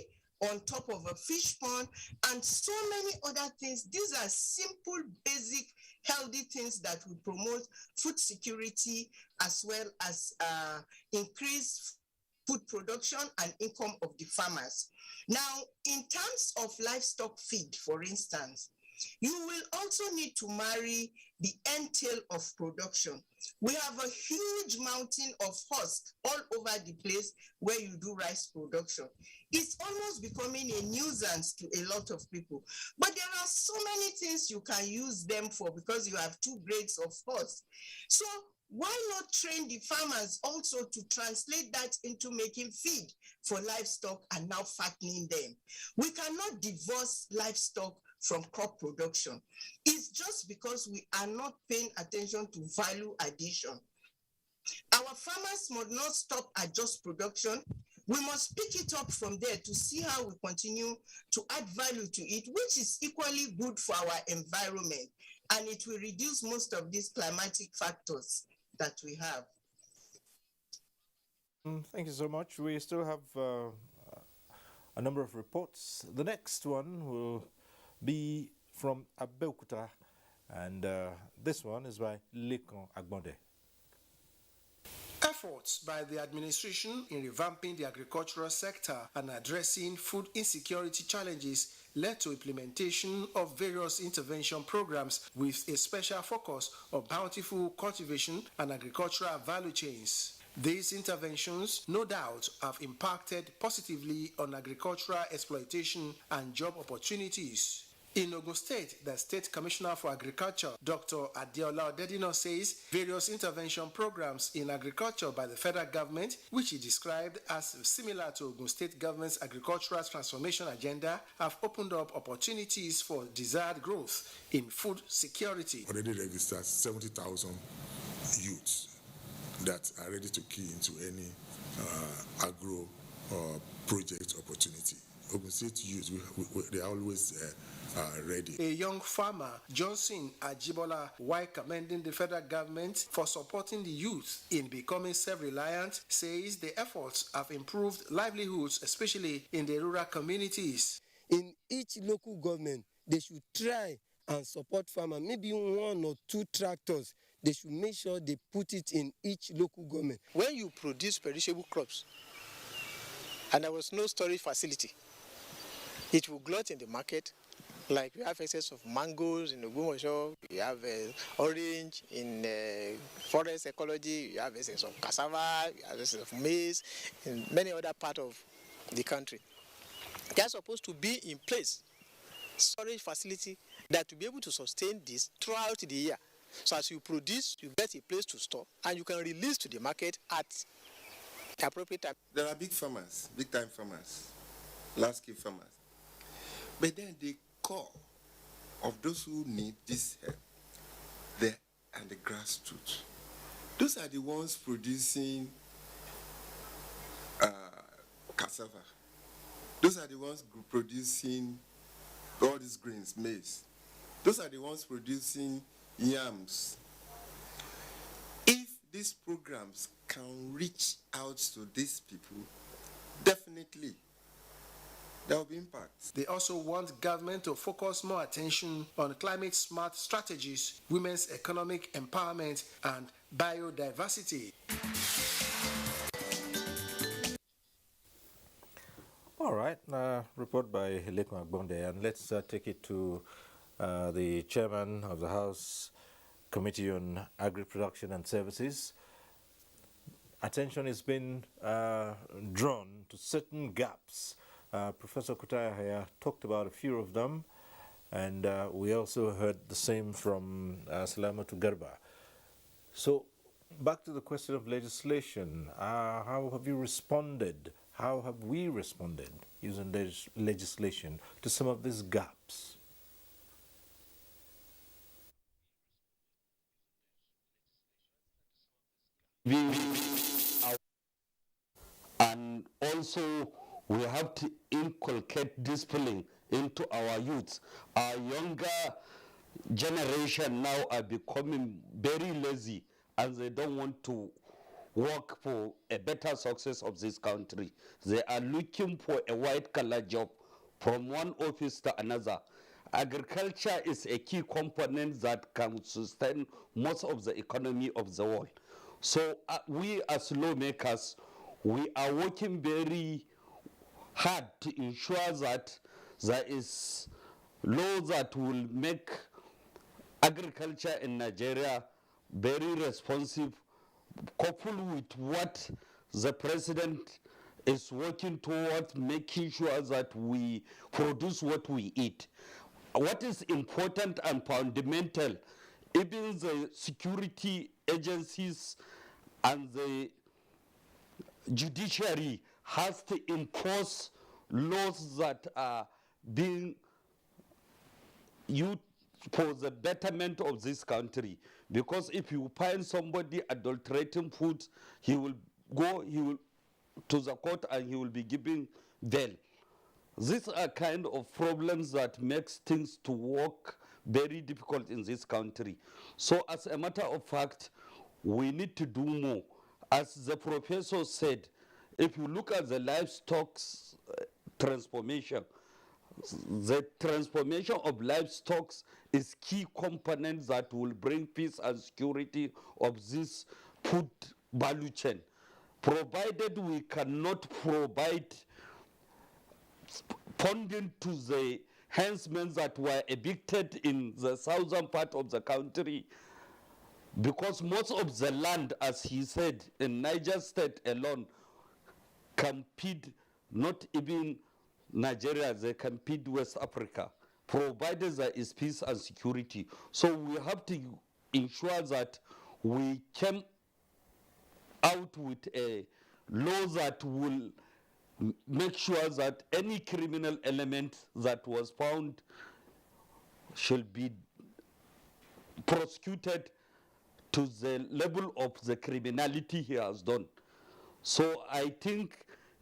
on top of a fish pond and so many other things, these are simple, basic, healthy things that will promote food security as well as increase food production and income of the farmers. Now, in terms of livestock feed, for instance, you will also need to marry the entail of production. We have a huge mountain of husk all over the place where you do rice production. It's almost becoming a nuisance to a lot of people. But there are so many things you can use them for because you have two grades of husk. So why not train the farmers also to translate that into making feed for livestock and now fattening them? We cannot divorce livestock from crop production. It's just because we are not paying attention to value addition. Our farmers must not stop at just production. We must pick it up from there to see how we continue to add value to it, which is equally good for our environment, and it will reduce most of these climatic factors that we have. Thank you so much. We still have a number of reports. The next one will be from Abuja, and this one is by Lekon Agbonde. Efforts by the administration in revamping the agricultural sector and addressing food insecurity challenges led to implementation of various intervention programs with a special focus on bountiful cultivation and agricultural value chains. These interventions, no doubt, have impacted positively on agricultural exploitation and job opportunities. In Ogun State, the State Commissioner for Agriculture, Dr. Adeola Odedino, says various intervention programs in agriculture by the federal government, which he described as similar to Ogun State government's agricultural transformation agenda, have opened up opportunities for desired growth in food security. Already registered 70,000 youths that are ready to key into any agro project opportunity. Ogun State youths, they are always ready. A young farmer, Johnson Ajibola, while commending the federal government for supporting the youth in becoming self-reliant, says the efforts have improved livelihoods, especially in the rural communities. In each local government, they should try and support farmers, maybe 1 or 2 tractors. They should make sure they put it in each local government. When you produce perishable crops and there was no storage facility, it will glut in the market. Like we have excess of mangoes in Ogumosho, we have orange in forest ecology, we have excess of cassava, we have excess of maize in many other parts of the country. They are supposed to be in place, storage facility that will be able to sustain this throughout the year. So as you produce, you get a place to store and you can release to the market at appropriate time. There are big farmers, big-time farmers, large-scale farmers. But then the core of those who need this help, they and the grassroots. Those are the ones producing cassava. Those are the ones producing all these grains, maize. Those are the ones producing yams. If these programs can reach out to these people, definitely there will be impact. They also want government to focus more attention on climate-smart strategies, women's economic empowerment, and biodiversity. All right, report by Lekma Bonde, and let's take it to the chairman of the House Committee on Agri-Production and Services. Attention has been drawn to certain gaps. Professor Kutaya here talked about a few of them, and we also heard the same from Salamatu Garba. So back to the question of legislation. How have you responded? How have we responded using legislation to some of these gaps? And also we have to inculcate discipline into our youths. Our younger generation now are becoming very lazy, and they don't want to work for a better success of this country. They are looking for a white-collar job from one office to another. Agriculture is a key component that can sustain most of the economy of the world. So we as lawmakers, we are working very hard to ensure that there is law that will make agriculture in Nigeria very responsive, coupled with what the president is working towards, making sure that we produce what we eat. What is important and fundamental, even the security agencies and the judiciary has to enforce laws that are being used for the betterment of this country. Because if you find somebody adulterating food, he will go to the court and he will be given bail. These are kind of problems that makes things to work very difficult in this country. So as a matter of fact, we need to do more. As the professor said, if you look at the livestock transformation, the transformation of livestock is key component that will bring peace and security of this food value chain. Provided we cannot provide funding to the herdsmen that were evicted in the southern part of the country, because most of the land, as he said, in Niger State alone, can feed not even Nigeria, they can feed West Africa, provided there is peace and security. So we have to ensure that we came out with a law that will make sure that any criminal element that was found should be prosecuted to the level of the criminality he has done. So I think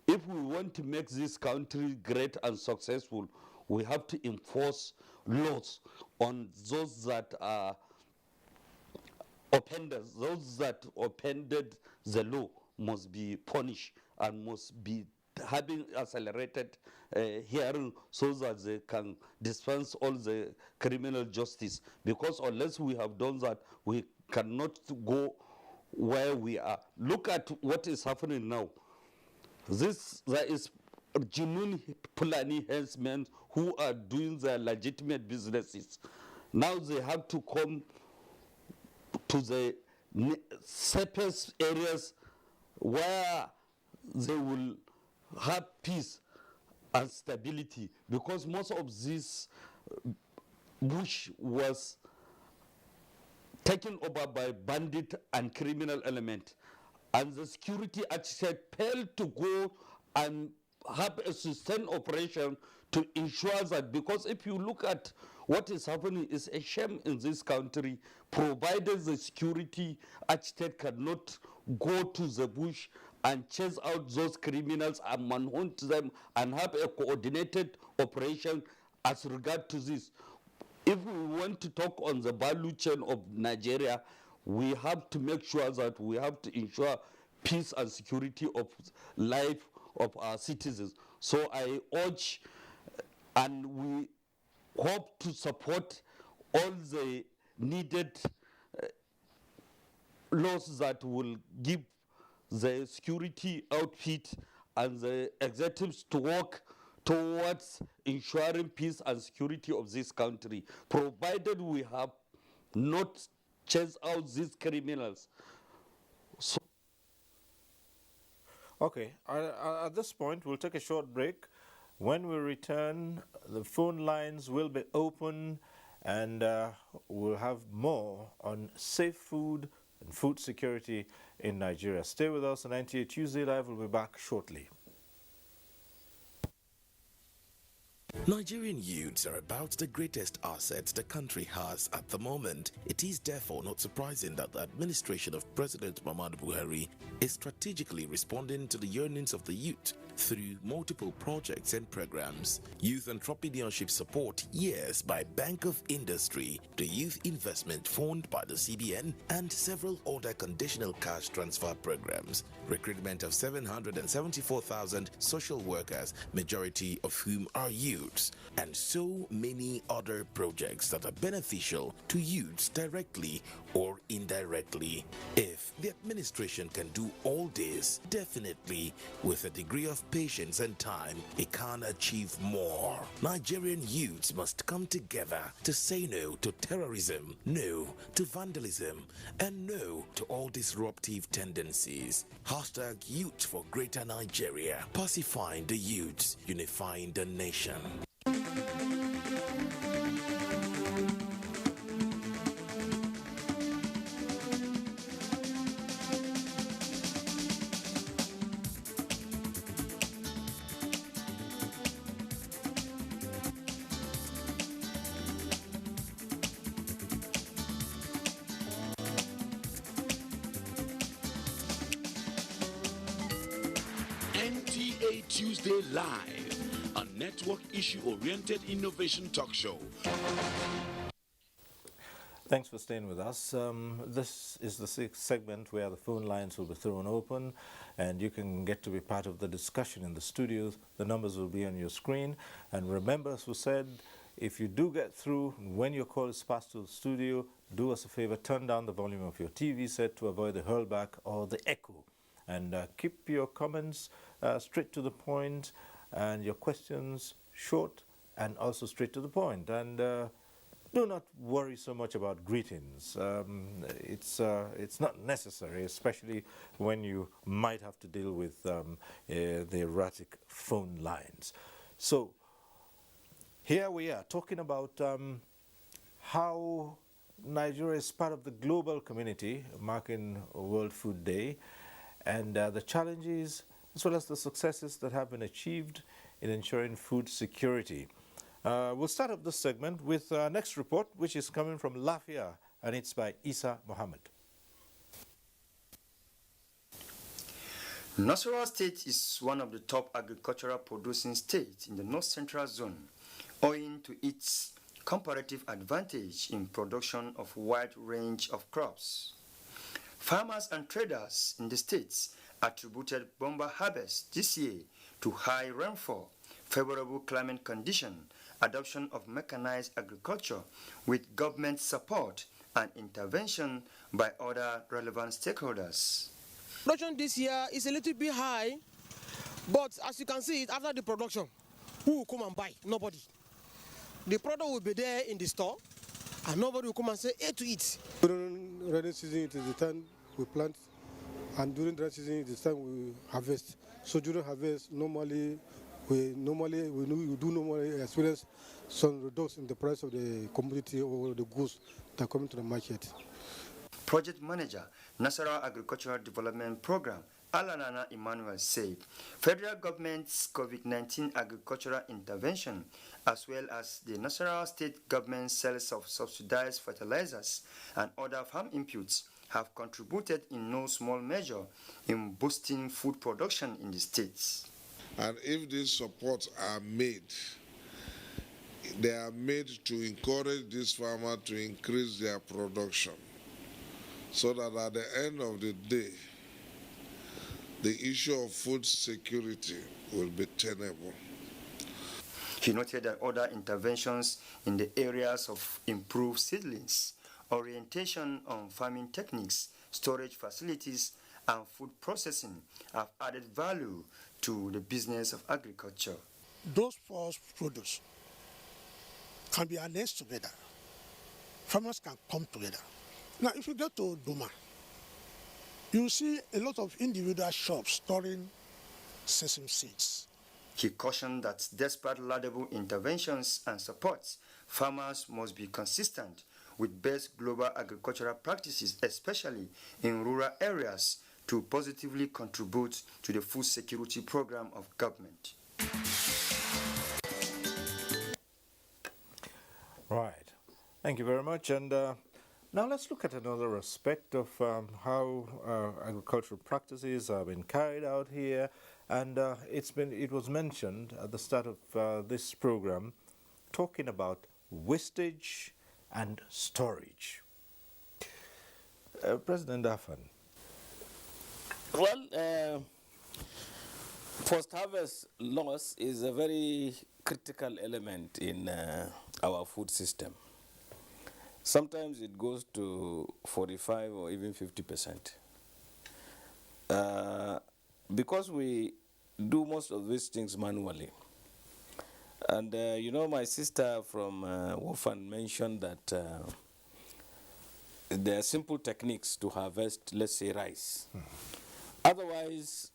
if we want to make this country great and successful, we have to enforce laws on those that are offenders. Those that offended the law must be punished and must be having accelerated hearing so that they can dispense all the criminal justice. Because unless we have done that, we cannot go where we are. Look at what is happening now. There is genuine Fulani herdsmen who are doing their legitimate businesses. Now they have to come to the safest areas where they will have peace and stability, because most of this bush was taken over by bandit and criminal element. and the security architect failed to go and have a sustained operation to ensure that, because if you look at what is happening, is a shame in this country, provided the security architect cannot go to the bush and chase out those criminals and manhunt them and have a coordinated operation as regard to this. If we want to talk on the value chain of Nigeria, we have to make sure that we have to ensure peace and security of life of our citizens. So I urge, and we hope to support all the needed laws that will give the security outfit and the executives to work towards ensuring peace and security of this country, provided we have not chased out these criminals. Okay, at this point, we'll take a short break. When we return, the phone lines will be open, and we'll have more on safe food and food security in Nigeria. Stay with us on NTA Tuesday Live. We'll be back shortly. Nigerian youths are about the greatest assets the country has at the moment. It is therefore not surprising that the administration of President Muhammadu Buhari is strategically responding to the yearnings of the youth through multiple projects and programs. Youth Entrepreneurship Support Years by Bank of Industry, the Youth Investment Fund by the CBN, and several other conditional cash transfer programs. Recruitment of 774,000 social workers, majority of whom are youths, and so many other projects that are beneficial to youths directly or indirectly. If the administration can do all this, definitely with a degree of patience and time, it can achieve more. Nigerian youths must come together to say no to terrorism, no to vandalism, and no to all disruptive tendencies. Hashtag Youth for Greater Nigeria. Pacifying the youths, unifying the nation. NTA Tuesday Live, a network issue-oriented innovation talk show. Thanks for staying with us. This is the sixth segment where the phone lines will be thrown open and you can get to be part of the discussion in the studio. The numbers will be on your screen. And remember, as we said, if you do get through, when your call is passed to the studio, do us a favor, turn down the volume of your TV set to avoid the hurlback or the echo. And keep your comments straight to the point and your questions short and also straight to the point. And do not worry so much about greetings. It's not necessary, especially when you might have to deal with the erratic phone lines. So here we are talking about how Nigeria is part of the global community, marking World Food Day, and the challenges as well as the successes that have been achieved in ensuring food security. We'll start up this segment with our next report, which is coming from Lafia, and it's by Isa Mohammed. Nasarawa State is one of the top agricultural producing states in the North Central Zone, owing to its comparative advantage in production of a wide range of crops. Farmers and traders in the states attributed bomber harvest this year to high rainfall, favorable climate condition, adoption of mechanized agriculture with government support and intervention by other relevant stakeholders. Production this year is a little bit high, but as you can see, after the production, who will come and buy? Nobody. The product will be there in the store, and nobody will come and say, hey, to eat. During rainy season, it is the time we plant, and during dry season, it is the time we harvest. So during harvest, normally we do experience some reduction in the price of the commodity or the goods that come into the market. Project Manager, National Agricultural Development Program, Alanana Emmanuel said, federal government's COVID-19 agricultural intervention, as well as the national state government sales of subsidized fertilizers and other farm inputs, have contributed in no small measure in boosting food production in the states. And if these supports are made, they are made to encourage this farmer to increase their production, so that at the end of the day, the issue of food security will be tenable. He noted that other interventions in the areas of improved seedlings, orientation on farming techniques, storage facilities, and food processing have added value to the business of agriculture. Those four produce can be harnessed together. Farmers can come together. Now, if you go to Duma, you see a lot of individual shops storing sesame seeds. He cautioned that despite laudable interventions and supports, farmers must be consistent with best global agricultural practices, especially in rural areas, to positively contribute to the food security program of government. Right. Thank you very much. And now let's look at another aspect of how agricultural practices have been carried out here. And it was mentioned at the start of this program, talking about wastage and storage. President Afan. Well, post-harvest loss is a very critical element in our food system. Sometimes it goes to 45 or even 50%. Because we do most of these things manually. And you know, my sister from Wofan mentioned that there are simple techniques to harvest, let's say, rice. Otherwise,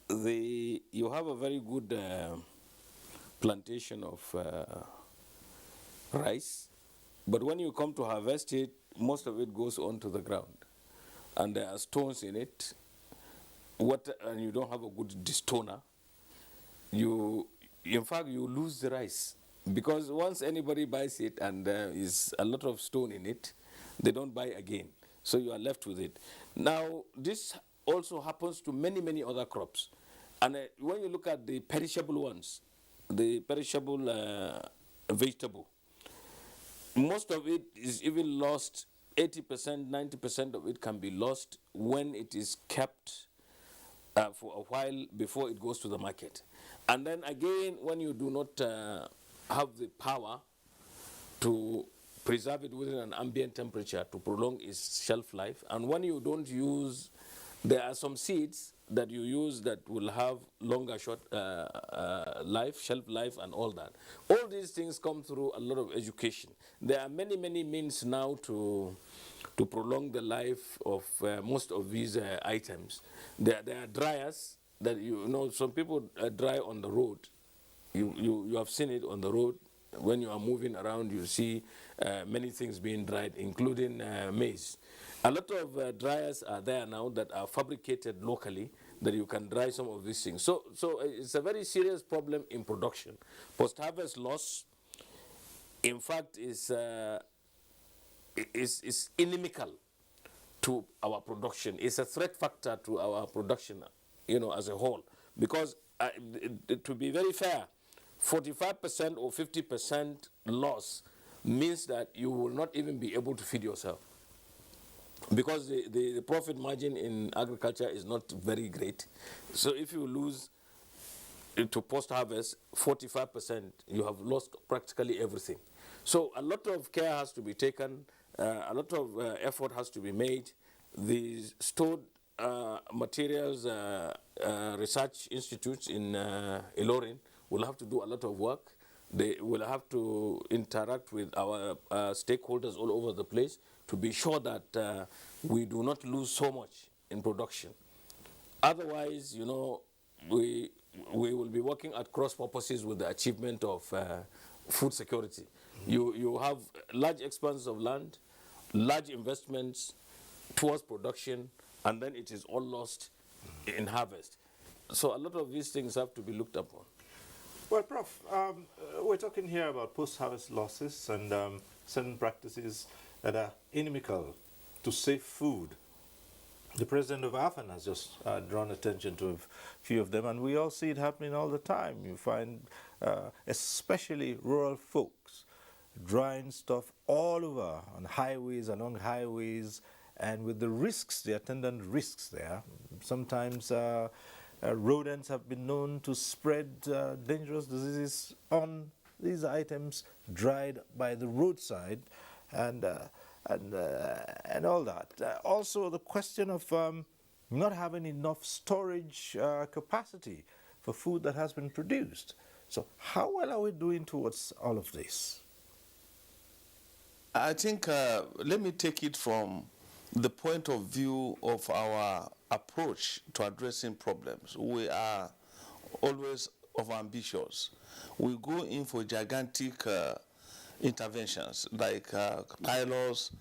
you have a very good plantation of rice, but when you come to harvest it, most of it goes onto the ground, and there are stones in it. And you don't have a good destoner. In fact, you lose the rice, because once anybody buys it and there is a lot of stone in it, they don't buy again. So you are left with it. Now, this also happens to many, many other crops. And when you look at the perishable ones, the perishable vegetable, most of it is even lost. 80%, 90% of it can be lost when it is kept for a while before it goes to the market. And then again, when you do not have the power to preserve it within an ambient temperature to prolong its shelf life, and when you don't use, there are some seeds that you use that will have longer shelf life and all that. All these things come through a lot of education. There are many, many means now to prolong the life of most of these items. There are dryers that, you know, some people dry on the road. You have seen it on the road. When you are moving around, you see many things being dried, including maize. A lot of dryers are there now that are fabricated locally, that you can dry some of these things. So it's a very serious problem in production. Post-harvest loss, in fact, is inimical to our production. It's a threat factor to our production, you know, as a whole. Because to be very fair, 45% or 50% loss means that you will not even be able to feed yourself. Because the profit margin in agriculture is not very great. So if you lose to post-harvest 45%, you have lost practically everything. So a lot of care has to be taken, a lot of effort has to be made. The stored materials research institutes in Ilorin will have to do a lot of work. They will have to interact with our stakeholders all over the place to be sure that we do not lose so much in production. Otherwise, you know, we will be working at cross purposes with the achievement of food security. You have large expanses of land, large investments, towards production, and then it is all lost in harvest. So a lot of these things have to be looked upon. Well, Prof, we're talking here about post-harvest losses and certain practices that are inimical to safe food. The president of AFAN has just drawn attention to a few of them, and we all see it happening all the time. You find especially rural folks drying stuff all over on highways, along highways, and with the risks, the attendant risks there. Sometimes rodents have been known to spread dangerous diseases on these items dried by the roadside, and all that. Also, the question of not having enough storage capacity for food that has been produced. So how well are we doing towards all of this? I think, let me take it from the point of view of our approach to addressing problems. We are always overambitious. We go in for gigantic interventions like silos,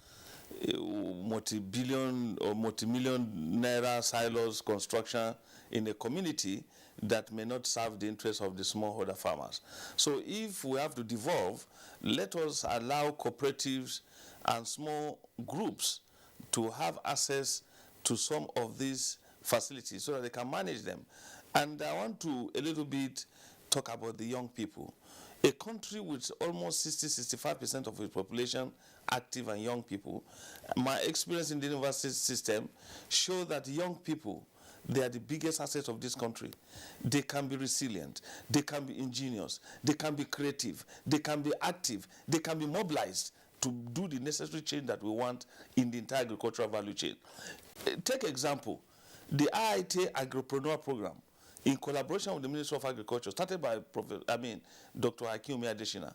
multi-billion or multi-million naira silos construction in a community that may not serve the interests of the smallholder farmers. So if we have to devolve, let us allow cooperatives and small groups to have access to some of these facilities so that they can manage them. And I want to a little bit talk about the young people. A country with almost 60-65% of its population active and young people, my experience in the university system show that young people, they are the biggest assets of this country. They can be resilient, they can be ingenious, they can be creative, they can be active, they can be mobilized to do the necessary change that we want in the entire agricultural value chain. Take example, the IIT Agropreneur Program, in collaboration with the Ministry of Agriculture, started by Dr. Akiumi Adeshina.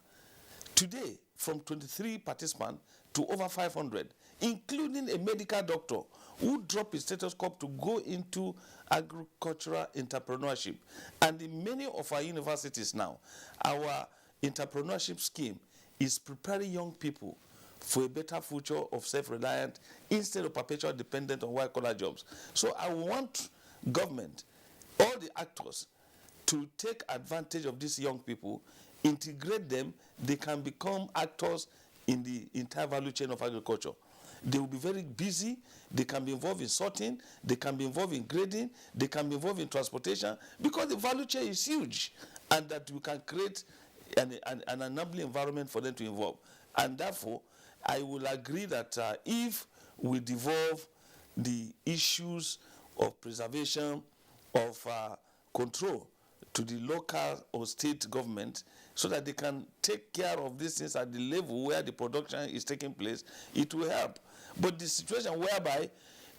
Today, from 23 participants to over 500, including a medical doctor who dropped his stethoscope to go into agricultural entrepreneurship. And in many of our universities now, our entrepreneurship scheme is preparing young people for a better future of self-reliant instead of perpetual dependent on white-collar jobs. So I want government, all the actors, to take advantage of these young people, integrate them. They can become actors in the entire value chain of agriculture. They will be very busy. They can be involved in sorting. They can be involved in grading. They can be involved in transportation, because the value chain is huge, and that we can create an enabling environment for them to involve. And therefore, I will agree that if we devolve the issues of preservation, of control to the local or state government, so that they can take care of these things at the level where the production is taking place, it will help. But the situation whereby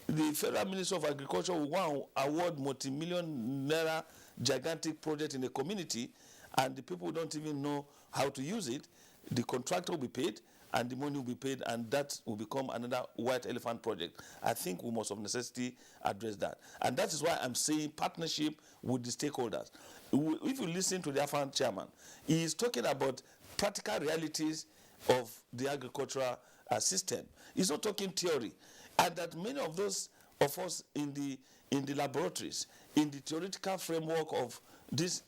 the Federal Ministry of Agriculture will want to award multi-million naira gigantic project in a community, and the people don't even know how to use it, the contractor will be paid, and the money will be paid, and that will become another white elephant project. I think we must of necessity address that. And that is why I'm saying partnership with the stakeholders. If you listen to the AFAN chairman, he is talking about practical realities of the agricultural system. He's not talking theory. And that many of those of us in the laboratories, in the theoretical framework of this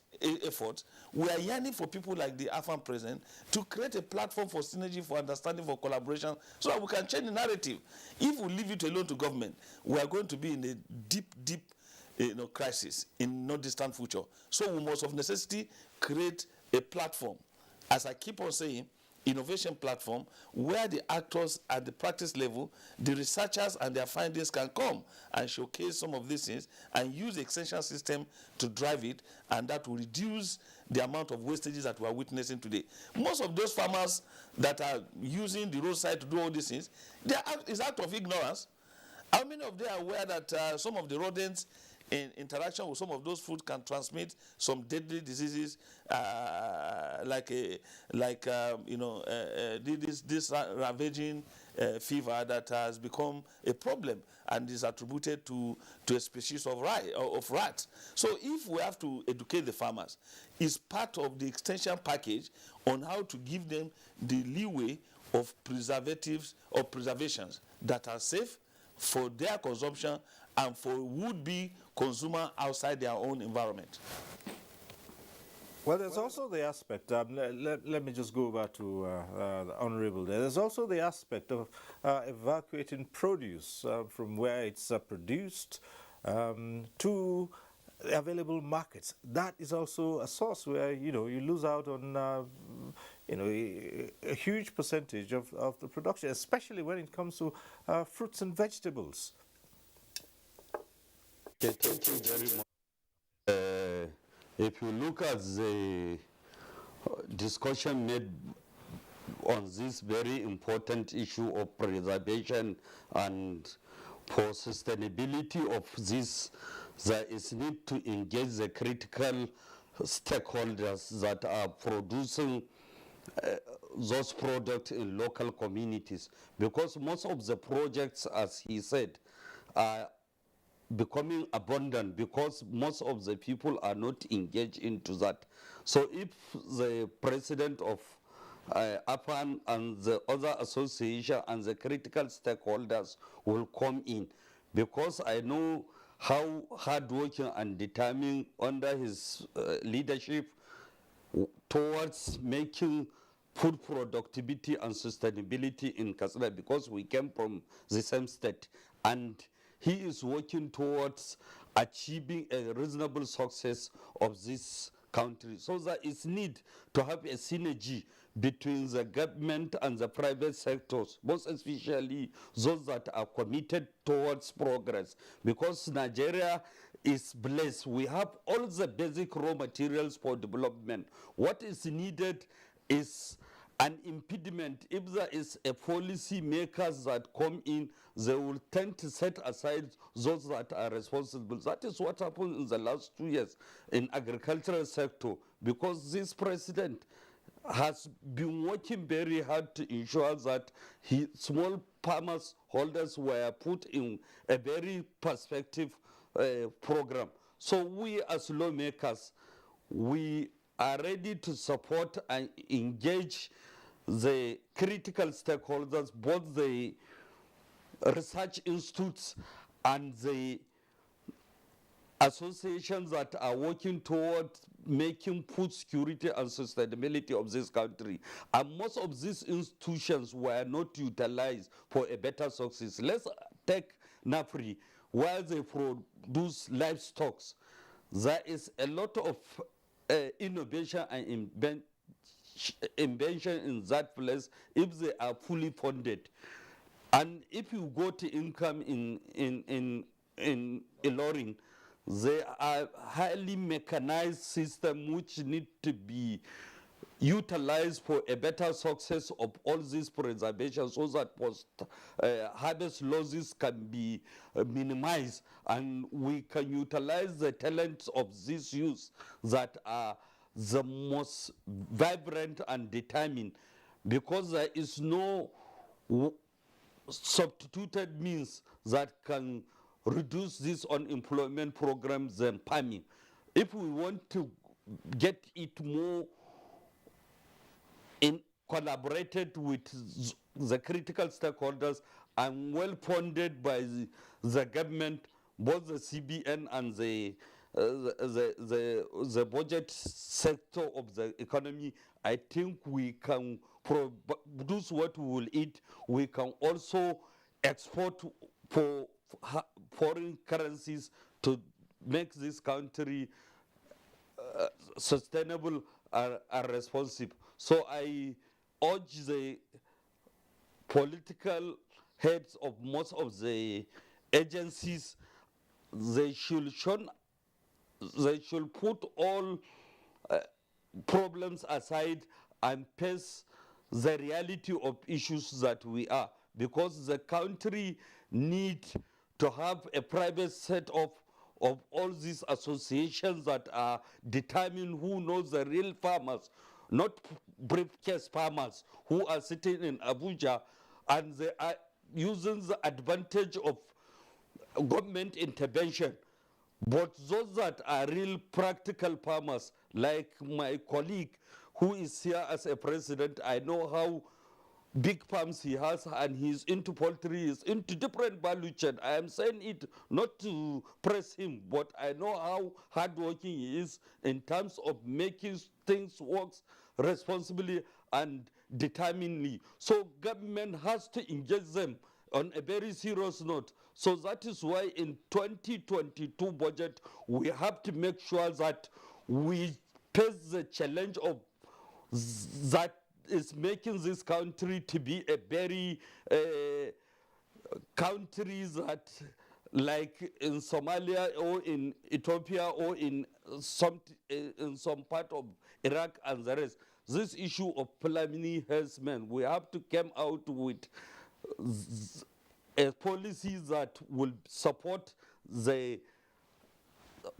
effort, we are yearning for people like the AFAN president to create a platform for synergy, for understanding, for collaboration, so that we can change the narrative. If we leave it alone to government, we are going to be in a deep crisis in no distant future. So we must of necessity create a platform, as I keep on saying, innovation platform, where the actors at the practice level, the researchers and their findings can come and showcase some of these things and use the extension system to drive it, and that will reduce the amount of wastages that we are witnessing today. Most of those farmers that are using the roadside to do all these things, it's out of ignorance. How many of them are aware that some of the rodents in interaction with some of those foods can transmit some deadly diseases, this ravaging fever that has become a problem and is attributed to a species of rat. So if we have to educate the farmers, it's part of the extension package on how to give them the leeway of preservatives or preservations that are safe for their consumption and for would-be consumer outside their own environment. Well, there's also the aspect, let me just go back to the Honorable there. There's also the aspect of evacuating produce from where it's produced to available markets. That is also a source where, you lose out on, a huge percentage of the production, especially when it comes to fruits and vegetables. Okay, thank you very much. If you look at the discussion made on this very important issue of preservation and for sustainability of this, there is need to engage the critical stakeholders that are producing those products in local communities, because most of the projects, as he said, are becoming abundant because most of the people are not engaged into that. So if the president of APAN and the other association and the critical stakeholders will come in, because I know how hardworking and determined under his leadership towards making food productivity and sustainability in Katsina, because we came from the same state, and he is working towards achieving a reasonable success of this country. So there is need to have a synergy between the government and the private sectors, most especially those that are committed towards progress, because Nigeria is blessed. We have all the basic raw materials for development. What is needed is an impediment. If there is a policy makers that come in, they will tend to set aside those that are responsible. That is what happened in the last 2 years in agricultural sector, because this president has been working very hard to ensure that small farmers holders were put in a very perspective program. So we as lawmakers, we are ready to support and engage the critical stakeholders, both the research institutes and the associations that are working toward making food security and sustainability of this country. And most of these institutions were not utilized for a better success. Let's take NAFRI, where they produce livestock. There is a lot of innovation and invention in that place if they are fully funded. And if you go to income in Ilorin, they are highly mechanized system which need to be utilized for a better success of all these preservation, so that post harvest losses can be minimized, and we can utilize the talents of these youth that are the most vibrant and determined, because there is no substituted means that can reduce these unemployment programs than farming. If we want to get it more collaborated with the critical stakeholders and well funded by the government, both the CBN and the budget sector of the economy, I think we can produce what we will eat. We can also export for foreign currencies to make this country sustainable and responsive. So I urge the political heads of most of the agencies, they should put all problems aside and face the reality of issues that we are, because the country needs to have a private set of all these associations that are determined, who knows the real farmers, not briefcase farmers who are sitting in Abuja and they are using the advantage of government intervention. But those that are real practical farmers, like my colleague who is here as a president, I know how big farms he has, and he's into poultry, he's into different value chain. I am saying it not to press him, but I know how hardworking he is in terms of making things work responsibly and determinedly. So government has to engage them on a very serious note. So that is why in 2022 budget, we have to make sure that we face the challenge of that is making this country to be a very country that, like in Somalia or in Ethiopia or in some part of Iraq and the rest. This issue of preliminary herdsmen, we have to come out with a policy that will support the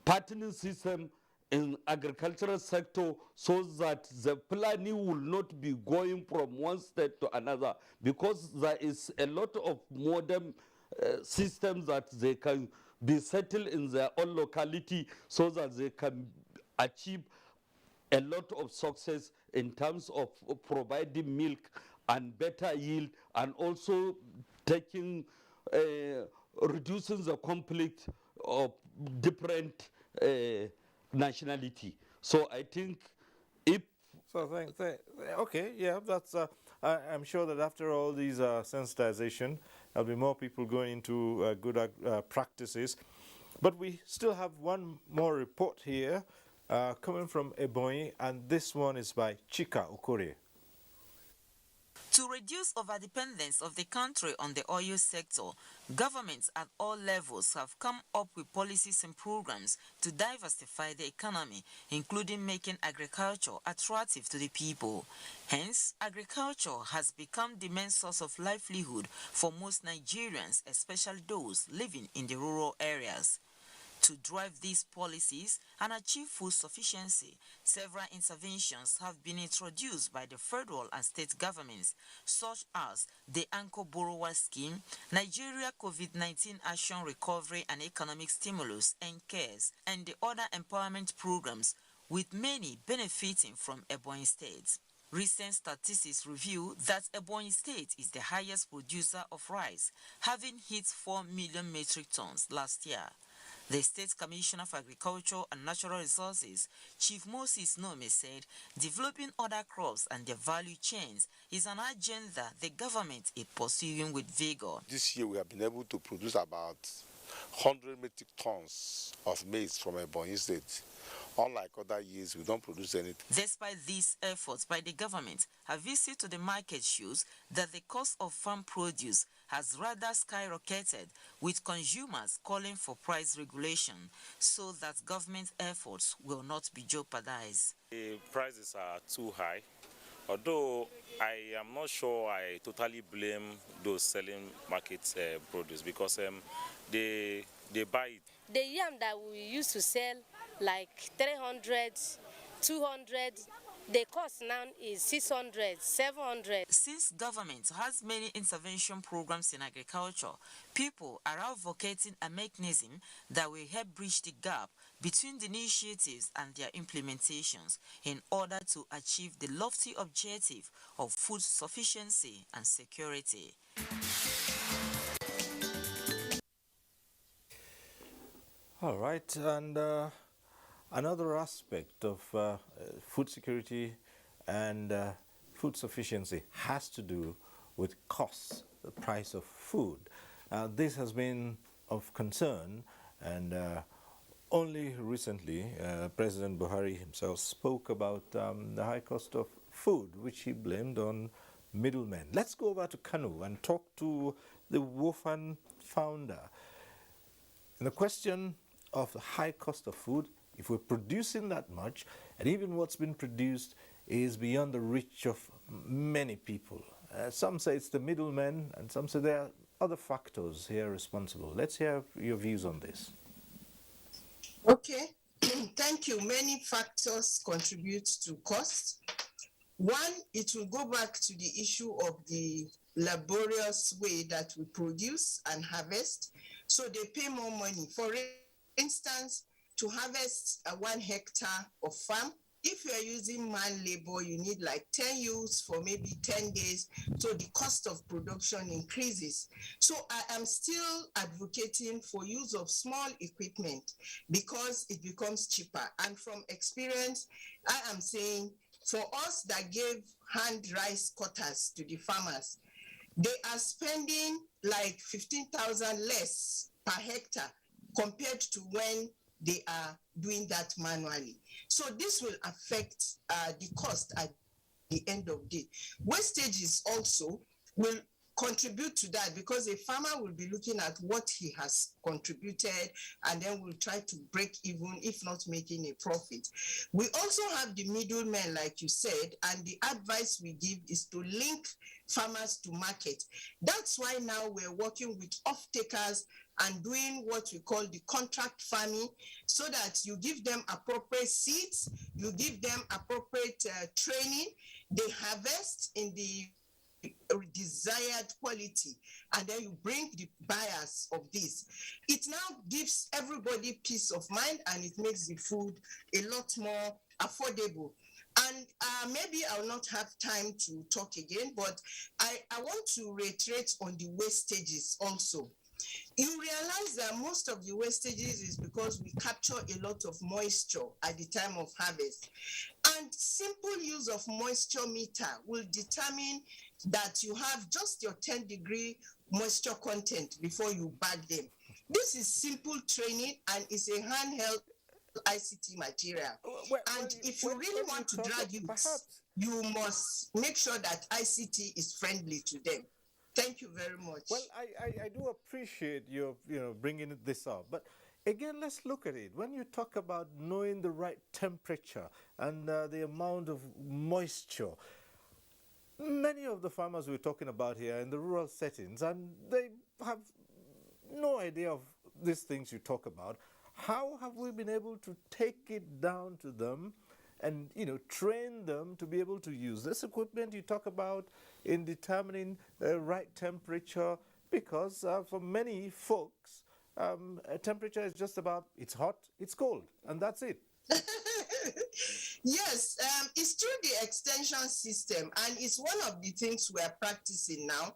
partner system in agricultural sector, so that the planning will not be going from one state to another, because there is a lot of modern systems that they can be settled in their own locality, so that they can achieve a lot of success in terms of providing milk and better yield, and also taking reducing the conflict of different nationality. So I think if okay, yeah, that's I'm sure that after all these sensitization, there'll be more people going into good practices. But we still have one more report here coming from Ebonyi, and this one is by Chika Okore. To reduce overdependence of the country on the oil sector, governments at all levels have come up with policies and programs to diversify the economy, including making agriculture attractive to the people. Hence, agriculture has become the main source of livelihood for most Nigerians, especially those living in the rural areas. To drive these policies and achieve food sufficiency, several interventions have been introduced by the federal and state governments, such as the Anchor Borrower Scheme, Nigeria COVID-19 Action Recovery and Economic Stimulus (NCARES), and the other empowerment programs, with many benefiting from Ebonyi State. Recent statistics reveal that Ebonyi State is the highest producer of rice, having hit 4 million metric tons last year. The State Commissioner for Agriculture and Natural Resources, Chief Moses Nome, said developing other crops and their value chains is an agenda the government is pursuing with vigor. This year we have been able to produce about 100 metric tons of maize from Ebonyi State. Unlike other years, we don't produce anything. Despite these efforts by the government, a visit to the market shows that the cost of farm produce has rather skyrocketed, with consumers calling for price regulation so that government efforts will not be jeopardized. The prices are too high, although I am not sure I totally blame those selling market produce, because they buy it. The yam that we used to sell like 300, 200, the cost now is 600, 700. Since government has many intervention programs in agriculture, people are advocating a mechanism that will help bridge the gap between the initiatives and their implementations in order to achieve the lofty objective of food sufficiency and security. All right, and another aspect of food security and food sufficiency has to do with costs, the price of food. This has been of concern, and only recently President Buhari himself spoke about the high cost of food, which he blamed on middlemen. Let's go over to Kanu and talk to the Wofan founder. And the question of the high cost of food, if we're producing that much, and even what's been produced is beyond the reach of many people. Some say it's the middlemen, and some say there are other factors here responsible. Let's hear your views on this. Okay, thank you. Many factors contribute to cost. One, it will go back to the issue of the laborious way that we produce and harvest. So they pay more money. For instance, to harvest 1 hectare of farm If you are using man labor, you need like 10 ewes for maybe 10 days. So the cost of production increases. So I am still advocating for use of small equipment because it becomes cheaper. And from experience, I am saying for us that gave hand rice cutters to the farmers, they are spending like 15,000 less per hectare compared to when they are doing that manually. So this will affect the cost at the end of the day. Wastages also will contribute to that because a farmer will be looking at what he has contributed and then will try to break even, if not making a profit. We also have the middlemen, like you said, and the advice we give is to link farmers to market. That's why now we're working with off-takers and doing what we call the contract farming, so that you give them appropriate seeds, you give them appropriate training, they harvest in the desired quality, and then you bring the buyers of this. It now gives everybody peace of mind, and it makes the food a lot more affordable. And maybe I'll not have time to talk again, but I want to reiterate on the wastages also. You realize that most of the wastages is because we capture a lot of moisture at the time of harvest. And simple use of moisture meter will determine that you have just your 10-degree moisture content before you bag them. This is simple training and it's a handheld ICT material. And if you really want to drag youths, you must make sure that ICT is friendly to them. Thank you very much. Well, I do appreciate your bringing this up, but again, let's look at it. When you talk about knowing the right temperature and the amount of moisture, many of the farmers we're talking about here in the rural settings, and they have no idea of these things you talk about. How have we been able to take it down to them and train them to be able to use this equipment you talk about in determining the right temperature? Because for many folks, temperature is just about it's hot, it's cold, and that's it. Yes, it's through the extension system, and it's one of the things we are practicing now.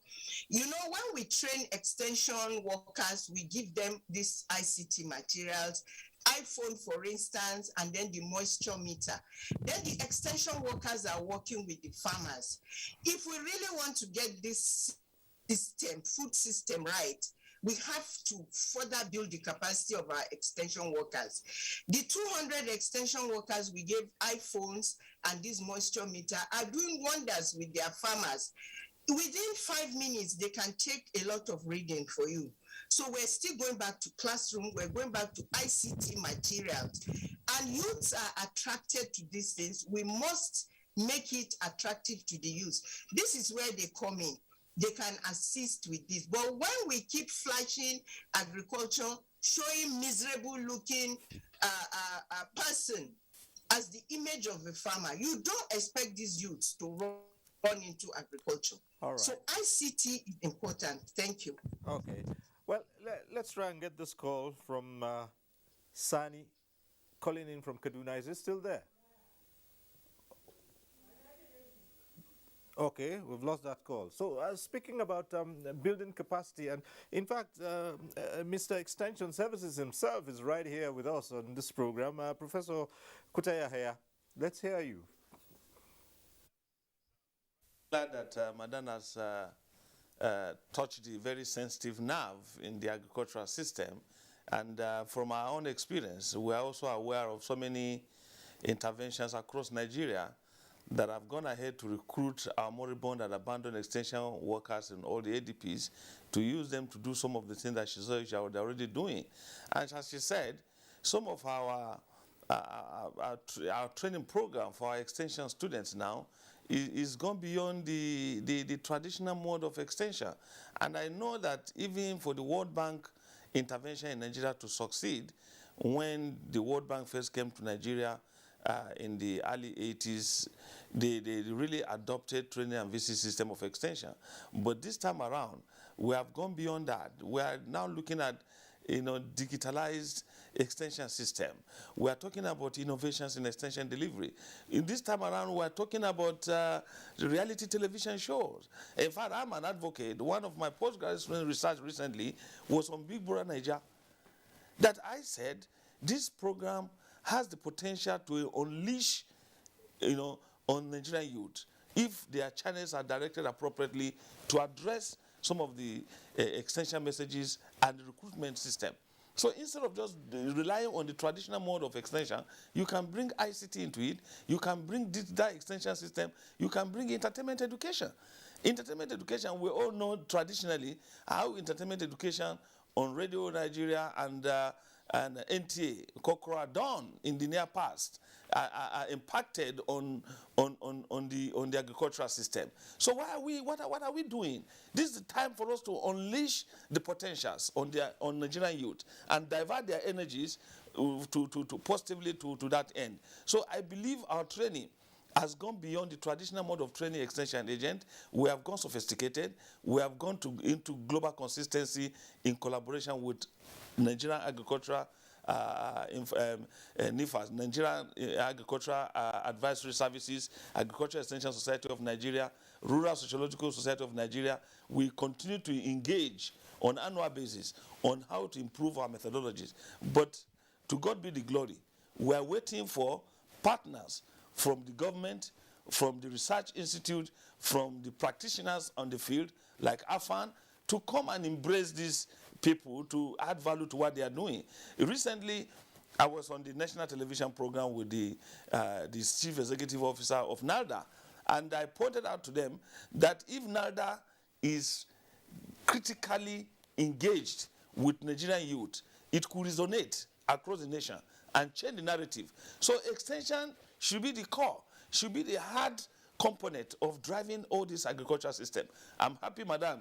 When we train extension workers, we give them these ICT materials, iPhone, for instance, and then the moisture meter. Then the extension workers are working with the farmers. If we really want to get this food system right, we have to further build the capacity of our extension workers. The 200 extension workers we gave iPhones and this moisture meter are doing wonders with their farmers. Within 5 minutes, they can take a lot of reading for you. So we're still going back to classroom, we're going back to ICT materials. And youths are attracted to these things. We must make it attractive to the youth. This is where they come in. They can assist with this. But when we keep flashing agriculture, showing miserable looking person as the image of a farmer, you don't expect these youths to run into agriculture. All right. So ICT is important. Thank you. Okay. Well, let's try and get this call from Sani, calling in from Kaduna. Is it still there? Okay, we've lost that call. So speaking about building capacity, and in fact, Mr. Extension Services himself is right here with us on this program. Professor Kutayahaya, let's hear you. Glad that Madan has touched the very sensitive nerve in the agricultural system. And from our own experience, we are also aware of so many interventions across Nigeria that have gone ahead to recruit our moribund and abandoned extension workers and all the ADPs to use them to do some of the things that she said they're already doing. And as she said, some of our training program for our extension students now is gone beyond the traditional mode of extension. And I know that even for the World Bank intervention in Nigeria to succeed, when the World Bank first came to Nigeria in the early 80s, they really adopted training and visit system of extension. But this time around, we have gone beyond that. We are now looking at digitalized extension system. We are talking about innovations in extension delivery. In this time around, we are talking about reality television shows. In fact, I'm an advocate. One of my postgraduate research recently was on Big Brother Nigeria. That I said, this program has the potential to unleash, on Nigerian youth, if their channels are directed appropriately to address some of the extension messages and the recruitment system. So instead of just relying on the traditional mode of extension, you can bring ICT into it, you can bring digital extension system, you can bring entertainment education. Entertainment education, we all know traditionally how entertainment education on Radio Nigeria and NTA, Kokora done in the near past are impacted on the agricultural system. So what are we doing? This is the time for us to unleash the potentials on Nigerian youth and divert their energies to positively to that end. So I believe our training has gone beyond the traditional mode of training extension agent. We have gone sophisticated. We have gone into global consistency in collaboration with Nigerian Agricultural NIFAS, Nigerian Agricultural Advisory Services, Agricultural Extension Society of Nigeria, Rural Sociological Society of Nigeria. We continue to engage on an annual basis on how to improve our methodologies. But to God be the glory. We are waiting for partners from the government, from the research institute, from the practitioners on the field, like AFAN, to come and embrace these people to add value to what they are doing. Recently, I was on the national television program with the chief executive officer of NALDA, and I pointed out to them that if NALDA is critically engaged with Nigerian youth, it could resonate across the nation and change the narrative. So extension should be the core, should be the hard component of driving all this agricultural system. I'm happy, Madam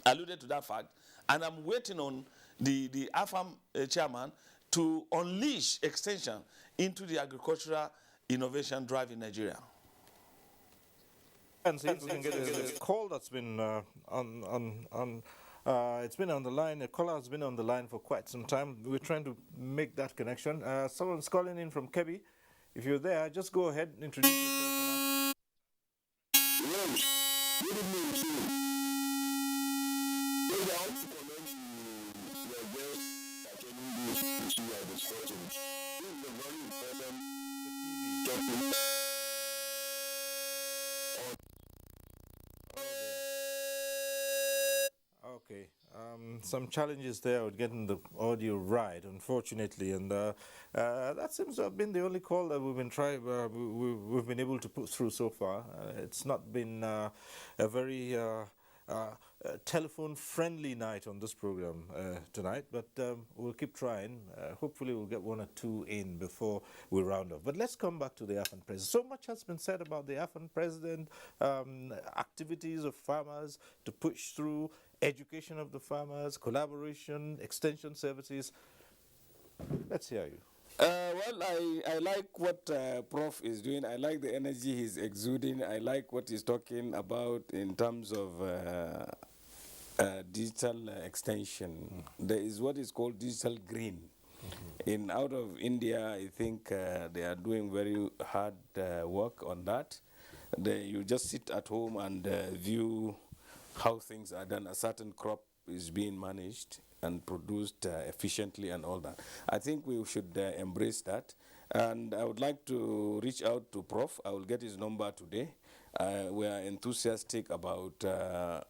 alluded to that fact, and I'm waiting on the AFAM chairman to unleash extension into the agricultural innovation drive in Nigeria. And see if we can get a call that's been it's been on the line. A caller has been on the line for quite some time. We're trying to make that connection. Someone's calling in from Kebbi. If you're there, just go ahead and introduce yourself. Good evening. Okay, some challenges there with getting the audio right, unfortunately, and that seems to have been the only call that we've been we've been able to put through so far. It's not been a very telephone-friendly night on this program tonight, but we'll keep trying. Hopefully we'll get one or two in before we round off. But let's come back to the AFAN president. So much has been said about the AFAN president, activities of farmers to push through, education of the farmers, collaboration, extension services. Let's hear you. Well, I like what Prof is doing. I like the energy he's exuding. I like what he's talking about in terms of digital extension. There is what is called digital green. Out of India, I think they are doing very hard work on that. You just sit at home and view how things are done. A certain crop is being managed and produced efficiently and all that. I think we should embrace that. And I would like to reach out to Prof. I will get his number today. We are enthusiastic about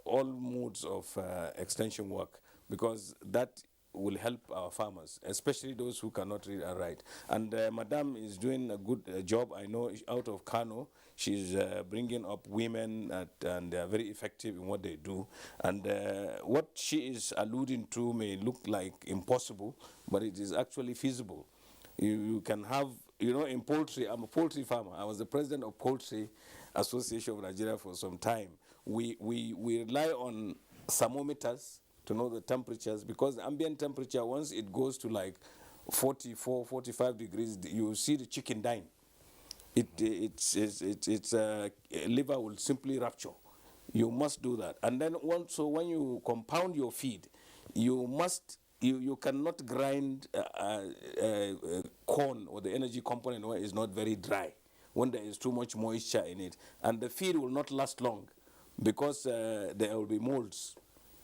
all modes of extension work, because that will help our farmers, especially those who cannot read and write. And Madam is doing a good job. I know out of Kano, she's bringing up women and they are very effective in what they do. And what she is alluding to may look like impossible, but it is actually feasible. You can have, in poultry, I'm a poultry farmer. I was the president of Poultry Association of Nigeria for some time. We rely on thermometers to know the temperatures, because the ambient temperature, once it goes to like 44, 45 degrees, you see the chicken dying. Its liver will simply rupture. You must do that. And then also when you compound your feed, you must you cannot grind corn or the energy component when it's not very dry, when there is too much moisture in it. And the feed will not last long because there will be molds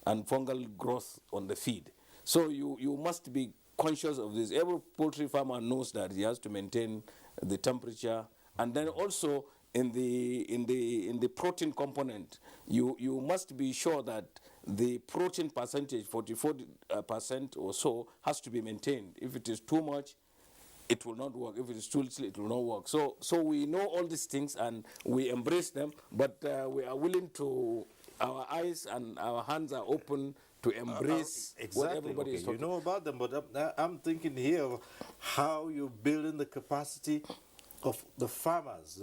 and fungal growth on the feed. So you must be conscious of this. Every poultry farmer knows that he has to maintain the temperature, and then also in the protein component, you must be sure that the protein percentage, 44% or so, has to be maintained. If it is too much, it will not work. If it is too little, it will not work. So we know all these things and we embrace them, but we are willing to, our eyes and our hands are open to embrace what everybody is talking. You know about them, but I'm thinking here of how you're building the capacity of the farmers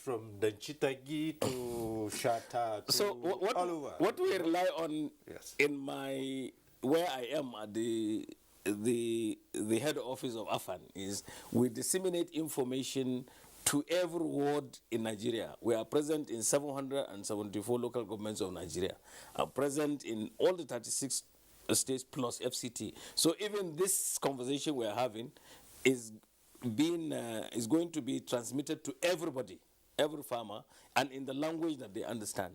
from Denchitagi to Shata to all over. What we rely on in my, where I am at the head office of AFAN is we disseminate information to every ward in Nigeria. We are present in 774 local governments of Nigeria. Are present in all the 36 states plus FCT. So even this conversation we are having is going to be transmitted to everybody, every farmer, and in the language that they understand.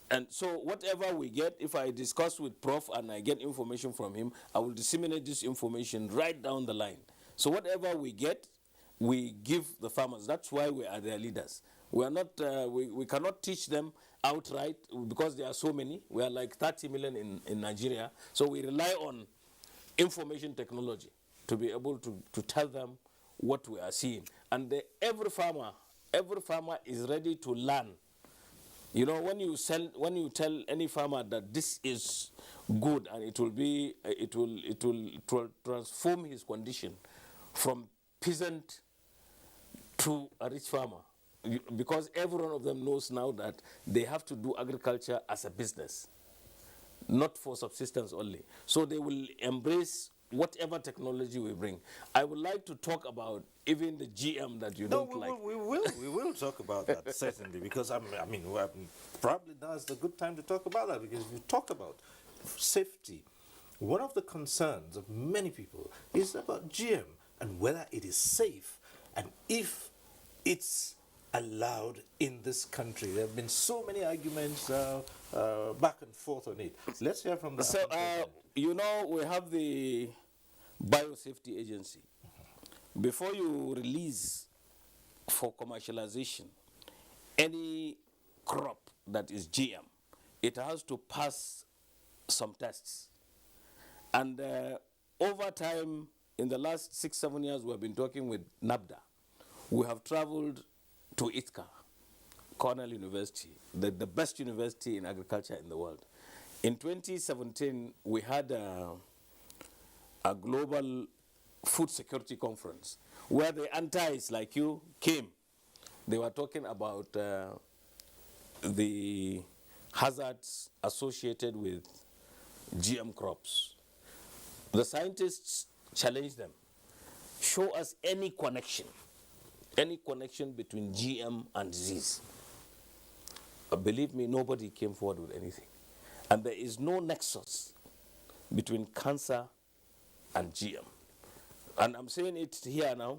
And so whatever we get, if I discuss with Prof and I get information from him, I will disseminate this information right down the line. So whatever we get, we give the farmers. That's why we are their leaders. We are not. We cannot teach them outright because there are so many. We are like 30 million in Nigeria. So we rely on information technology to be able to tell them what we are seeing. And every farmer is ready to learn. You know, when you tell any farmer that this is good and it will transform his condition from peasant to a rich farmer, because every one of them knows now that they have to do agriculture as a business, not for subsistence only. So they will embrace whatever technology we bring. I would like to talk about even the GM that you don't like. We will talk about that, certainly, because probably now is the good time to talk about that, because we talk about safety. One of the concerns of many people is about GM and whether it is safe and if it's allowed in this country. There have been so many arguments back and forth on it. Let's hear from the... So, you know, we have the Biosafety Agency. Before you release for commercialization any crop that is GM, it has to pass some tests. And over time, in the last 6-7 years, we have been talking with NABDA. We have traveled to Ithaca, Cornell University, the best university in agriculture in the world. In 2017, we had a global food security conference where the antis like you came. They were talking about the hazards associated with GM crops. The scientists challenged them. Show us any connection between GM and disease. Believe me, nobody came forward with anything. And there is no nexus between cancer and GM. And I'm saying it here now,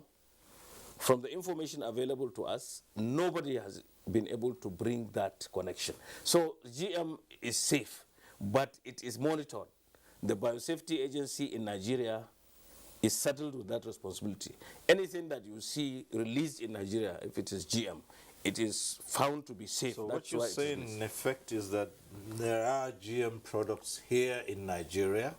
from the information available to us, nobody has been able to bring that connection. So GM is safe, but it is monitored. The Biosafety Agency in Nigeria is saddled with that responsibility. Anything that you see released in Nigeria, if it is GM, it is found to be safe. So That's what you're saying, in effect, is that there are GM products here in Nigeria?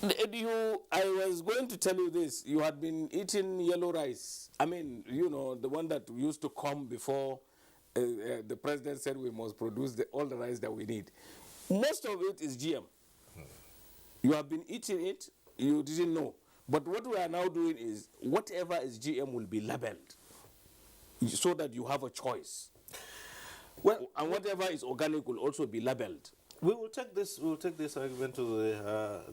I was going to tell you this. You had been eating yellow rice. I mean, you know, the one that used to come before the president said we must produce all the rice that we need. Most of it is GM. You have been eating it, you didn't know. But what we are now doing is whatever is GM will be labeled so that you have a choice. Well, and whatever is organic will also be labeled. We will take this argument to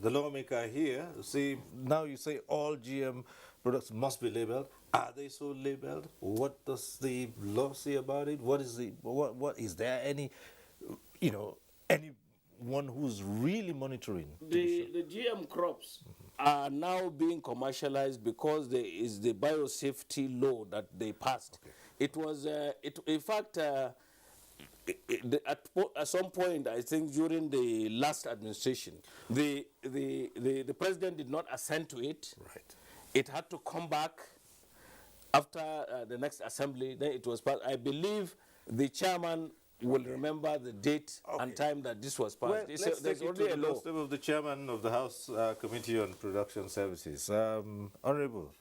the lawmaker here. See, now you say all GM products must be labeled. Are they so labeled? What does the law say about it? What is there any one who's really monitoring? The GM crops are now being commercialized because there is the biosafety law that they passed. Okay. It was, in fact, at some point, I think during the last administration, the president did not assent to it. Right. It had to come back after the next assembly. Then it was passed. I believe the chairman will remember the date and time that this was passed. Well, let's take it to the doorstep of the chairman of the House Committee on Production Services. Honorable.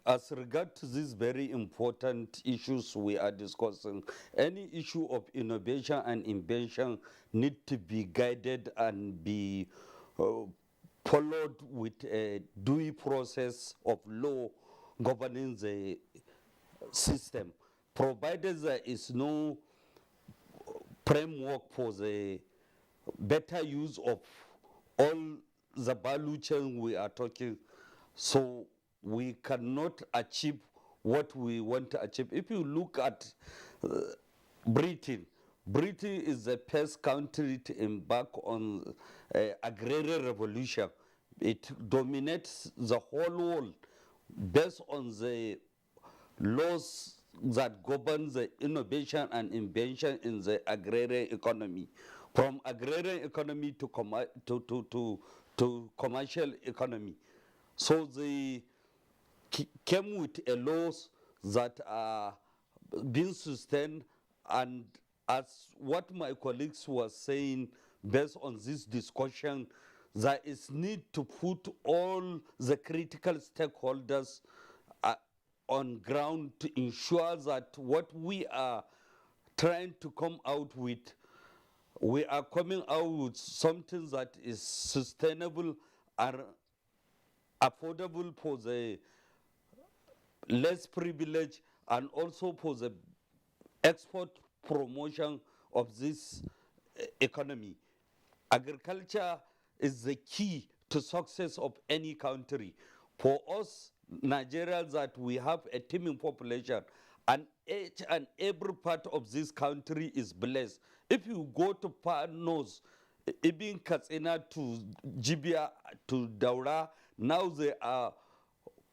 As regard to these very important issues we are discussing, any issue of innovation and invention need to be guided and be followed with a due process of law governing the system. Provided there is no framework for the better use of all the value chain we are talking, so we cannot achieve what we want to achieve. If you look at Britain is the first country to embark on agrarian revolution. It dominates the whole world based on the laws that govern the innovation and invention in the agrarian economy, from agrarian economy to commercial economy. So they came with a laws that are being sustained, and as what my colleagues were saying, based on this discussion, there is need to put all the critical stakeholders on ground to ensure that what we are trying to come out with, we are coming out with something that is sustainable and affordable for the less privileged, and also for the export promotion of this economy. Agriculture is the key to success of any country. For us, Nigerians, that we have a teeming population, and each and every part of this country is blessed. If you go to far north, even Katsina to Jibia to Daura, now they are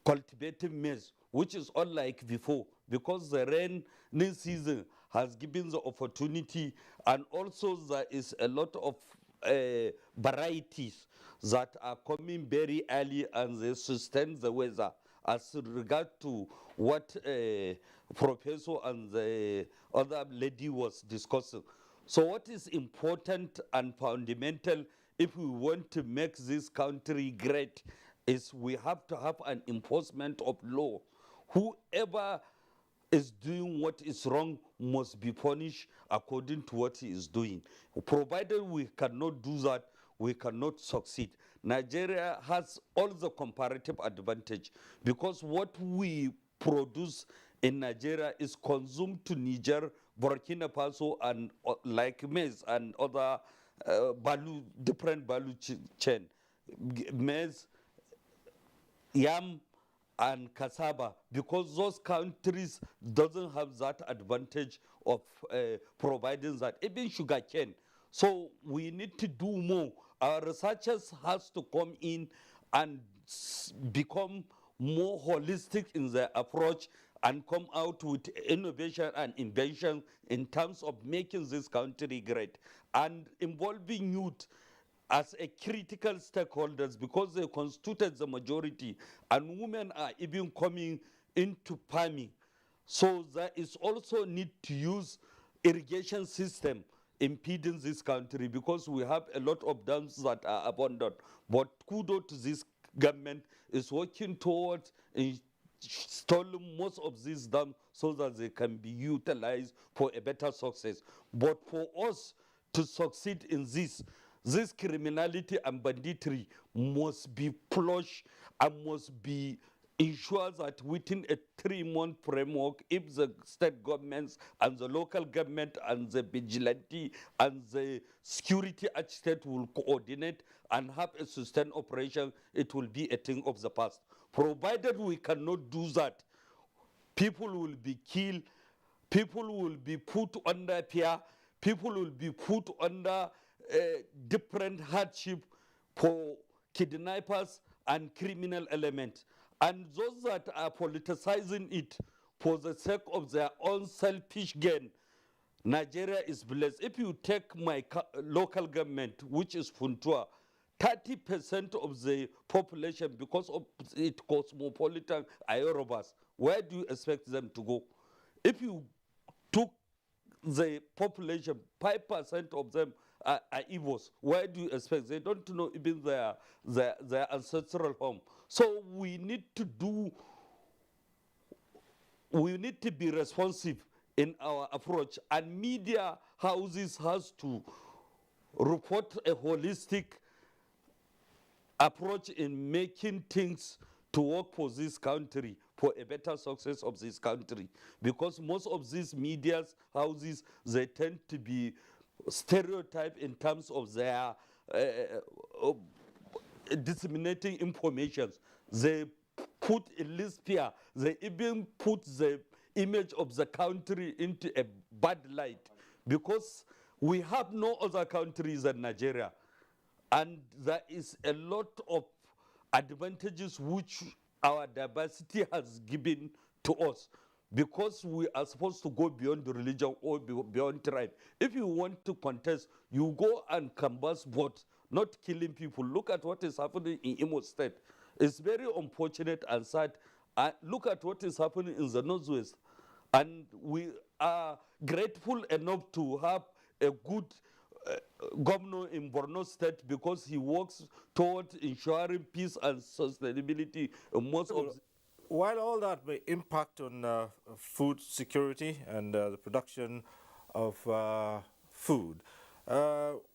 cultivating maize, which is unlike before, because the rainy season has given the opportunity, and also there is a lot of varieties that are coming very early and they sustain the weather. As regard to what Professor and the other lady was discussing. So what is important and fundamental if we want to make this country great is we have to have an enforcement of law. Whoever is doing what is wrong must be punished according to what he is doing. Provided we cannot do that, we cannot succeed. Nigeria has all the comparative advantage because what we produce in Nigeria is consumed to Niger, Burkina Faso, and like maize and other different value chain. Maize, yam, and cassava, because those countries doesn't have that advantage of providing that, even sugarcane. So we need to do more. Our researchers has to come in and become more holistic in their approach and come out with innovation and invention in terms of making this country great and involving youth as a critical stakeholders, because they constituted the majority, and women are even coming into farming. So there is also need to use irrigation system impeding this country, because we have a lot of dams that are abandoned. But kudos to this government is working towards installing most of these dams so that they can be utilized for a better success. But for us to succeed in this criminality and banditry must be flushed and must be ensured that within a 3-month framework, if the state governments and the local government and the vigilante and the security state will coordinate and have a sustained operation, it will be a thing of the past. Provided we cannot do that, people will be killed, people will be put under fear, people will be put under different hardship for kidnappers and criminal elements. And those that are politicizing it for the sake of their own selfish gain, Nigeria is blessed. If you take my local government, which is Funtua, 30% of the population, because of it cosmopolitan Yorubas, where do you expect them to go? If you took the population, 5% of them are Igbos, where do you expect? They don't know even their ancestral home. So we need to be responsive in our approach, and media houses has to report a holistic approach in making things to work for this country, for a better success of this country. Because most of these media houses, they tend to be stereotyped in terms of their disseminating information. They put in Listia, they even put the image of the country into a bad light, because we have no other countries than Nigeria. And there is a lot of advantages which our diversity has given to us, because we are supposed to go beyond the religion or beyond tribe. If you want to contest, you go and canvass votes, not killing people. Look at what is happening in Imo State. It's very unfortunate and sad. Look at what is happening in the Northwest. And we are grateful enough to have a good governor in Borno State, because he works towards ensuring peace and sustainability in most of. While all that may impact on food security and the production of food,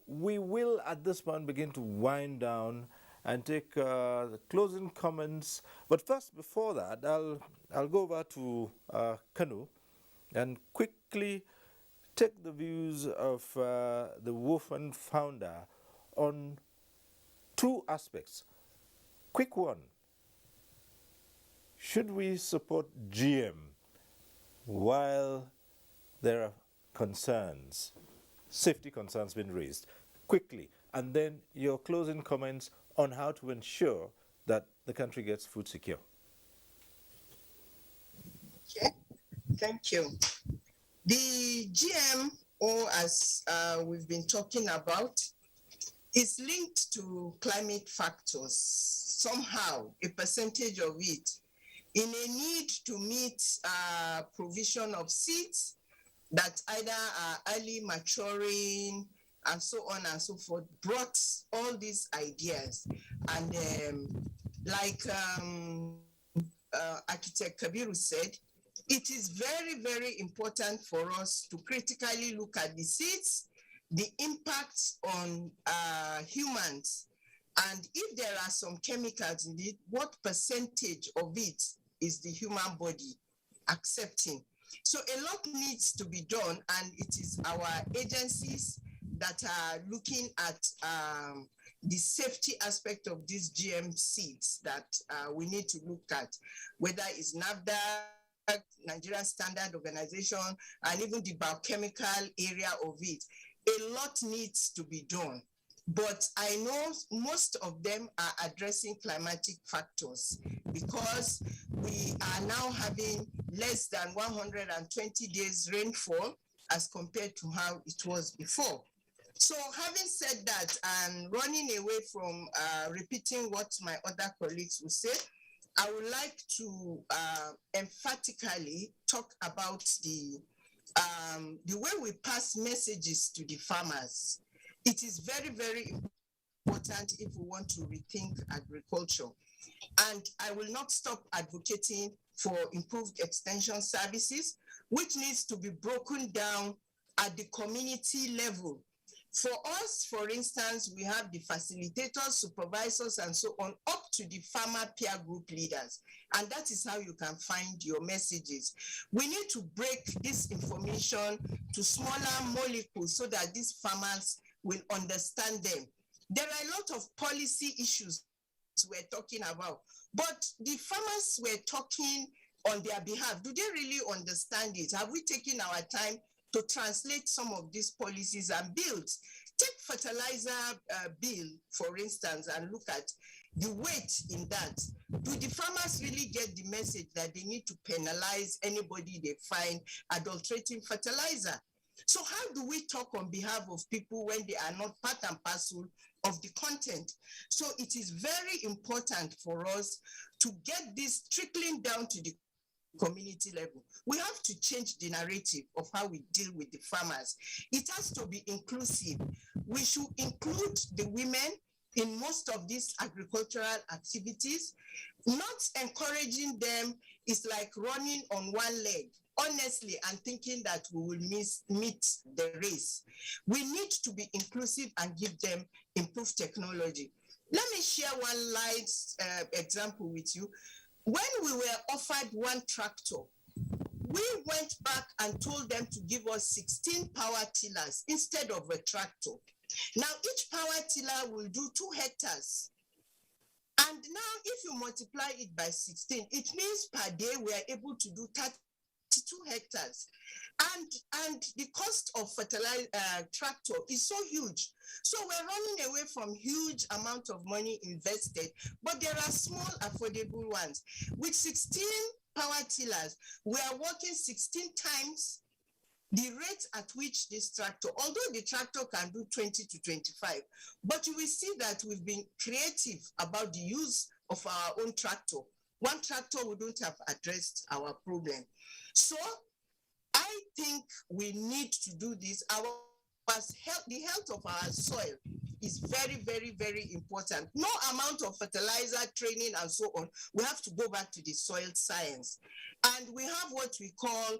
we will at this point begin to wind down and take the closing comments. But first, before that, I'll go over to Kanu and quickly take the views of the Wolfen founder on two aspects. Quick one: should we support GM while there are concerns, safety concerns being raised? Quickly, and then your closing comments on how to ensure that the country gets food secure. Okay, thank you. The GMO, as we've been talking about, is linked to climate factors, somehow, a percentage of it, in a need to meet provision of seeds that either are early maturing and so on and so forth, brought all these ideas. And like Architect Kabiru said, it is very, very important for us to critically look at the seeds, the impact on humans, and if there are some chemicals in it, what percentage of it is the human body accepting? So a lot needs to be done, and it is our agencies that are looking at the safety aspect of these GM seeds that we need to look at, whether it's NAFDAC, Nigerian Standard Organization, and even the biochemical area of it. A lot needs to be done. But I know most of them are addressing climatic factors, because we are now having less than 120 days rainfall as compared to how it was before. So having said that, and running away from repeating what my other colleagues will say, I would like to emphatically talk about the way we pass messages to the farmers. It is very, very important if we want to rethink agriculture. And I will not stop advocating for improved extension services, which needs to be broken down at the community level. For us, for instance, we have the facilitators, supervisors, and so on, up to the farmer peer group leaders. And that is how you can find your messages. We need to break this information to smaller molecules so that these farmers will understand them. There are a lot of policy issues we're talking about, but the farmers were talking on their behalf. Do they really understand it? Have we taken our time to translate some of these policies and bills. Take fertilizer bill, for instance, and look at the weight in that. Do the farmers really get the message that they need to penalize anybody they find adulterating fertilizer? So how do we talk on behalf of people when they are not part and parcel of the content? So it is very important for us to get this trickling down to the community level. We have to change the narrative of how we deal with the farmers. It has to be inclusive. We should include the women in most of these agricultural activities. Not encouraging them is like running on one leg, honestly, and thinking that we will meet the race. We need to be inclusive and give them improved technology. Let me share one light example with you. When we were offered one tractor, we went back and told them to give us 16 power tillers instead of a tractor. Now, each power tiller will do 2 hectares. And now, if you multiply it by 16, it means per day we are able to do 32 hectares. And the cost of fertilizer tractor is so huge. So we're running away from huge amount of money invested, but there are small affordable ones. With 16 power tillers, we are working 16 times the rate at which this tractor, although the tractor can do 20 to 25, but you will see that we've been creative about the use of our own tractor. One tractor wouldn't have addressed our problem. So I think we need to do this. The health of our soil is very, very, very important. No amount of fertilizer training and so on. We have to go back to the soil science. And we have what we call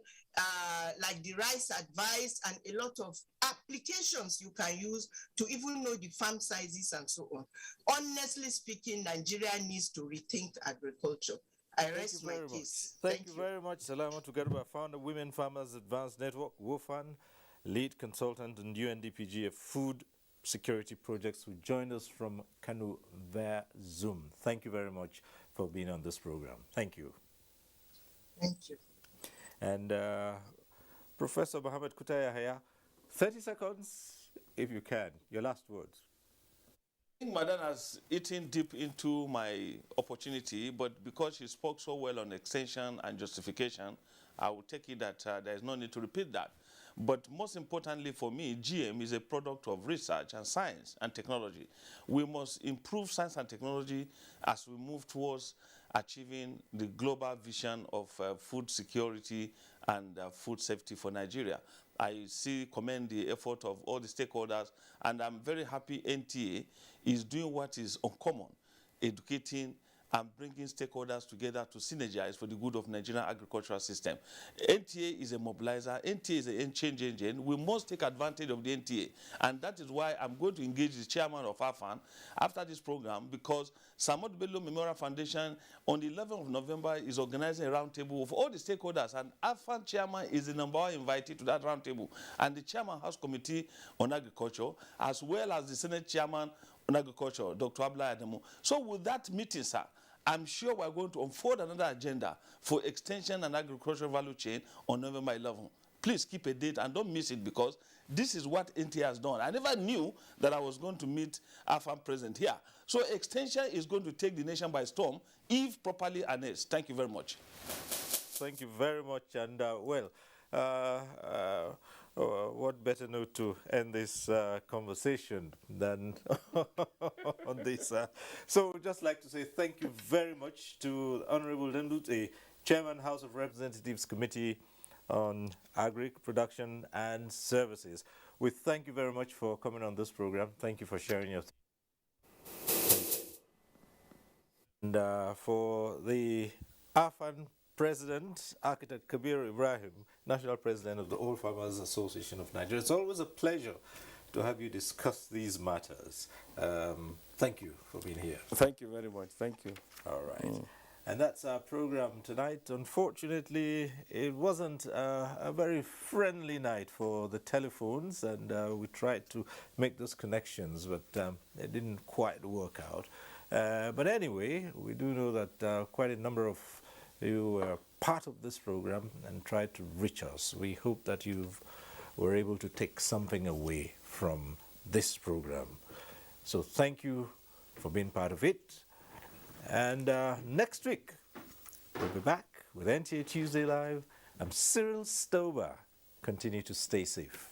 like the rice advice and a lot of applications you can use to even know the farm sizes and so on. Honestly speaking, Nigeria needs to rethink agriculture. I rest my case. Thank you very much, Salama Tugarba, founder Women Farmers Advanced Network, WOFAN, lead consultant in UNDPG Food Security Projects, who joined us from Kanu via Zoom. Thank you very much for being on this program. Thank you. Thank you. And Professor Mohammed Kutaya Haya, 30 seconds, if you can, your last words. I think Madam has eaten deep into my opportunity, but because she spoke so well on extension and justification, I will take it that there is no need to repeat that. But most importantly for me, GM is a product of research and science and technology. We must improve science and technology as we move towards achieving the global vision of food security and food safety for Nigeria. I commend the effort of all the stakeholders, and I'm very happy NTA is doing what is uncommon, educating and bringing stakeholders together to synergize for the good of Nigerian agricultural system. NTA is a mobilizer. NTA is a change engine. We must take advantage of the NTA. And that is why I'm going to engage the chairman of AFAN after this program, because Samad Bello Memorial Foundation on the 11th of November is organizing a roundtable of all the stakeholders, and AFAN chairman is the #1 invited to that roundtable, and the chairman House Committee on Agriculture, as well as the Senate chairman on Agriculture, Dr. Abla Ademo. So with that meeting, sir, I'm sure we're going to unfold another agenda for extension and agricultural value chain on November 11th. Please keep a date and don't miss it, because this is what NTA has done. I never knew that I was going to meet AFAN president here. So extension is going to take the nation by storm if properly harnessed. Thank you very much. Thank you very much. And what better note to end this conversation than on this. So just like to say thank you very much to Honorable Dendute, Chairman, House of Representatives Committee on Agri Production and Services. We thank you very much for coming on this program. Thank you for sharing your and for the AFAN President, Architect Kabir Ibrahim, National President of the All Farmers Association of Nigeria. It's always a pleasure to have you discuss these matters. Thank you for being here. Thank you very much. Thank you. All right. And that's our program tonight. Unfortunately, it wasn't a very friendly night for the telephones, and we tried to make those connections, but it didn't quite work out. But anyway, we do know that quite a number of you were part of this program and tried to reach us. We hope that you've were able to take something away from this program. So thank you for being part of it. And next week, we'll be back with NTA Tuesday Live. I'm Cyril Stober. Continue to stay safe.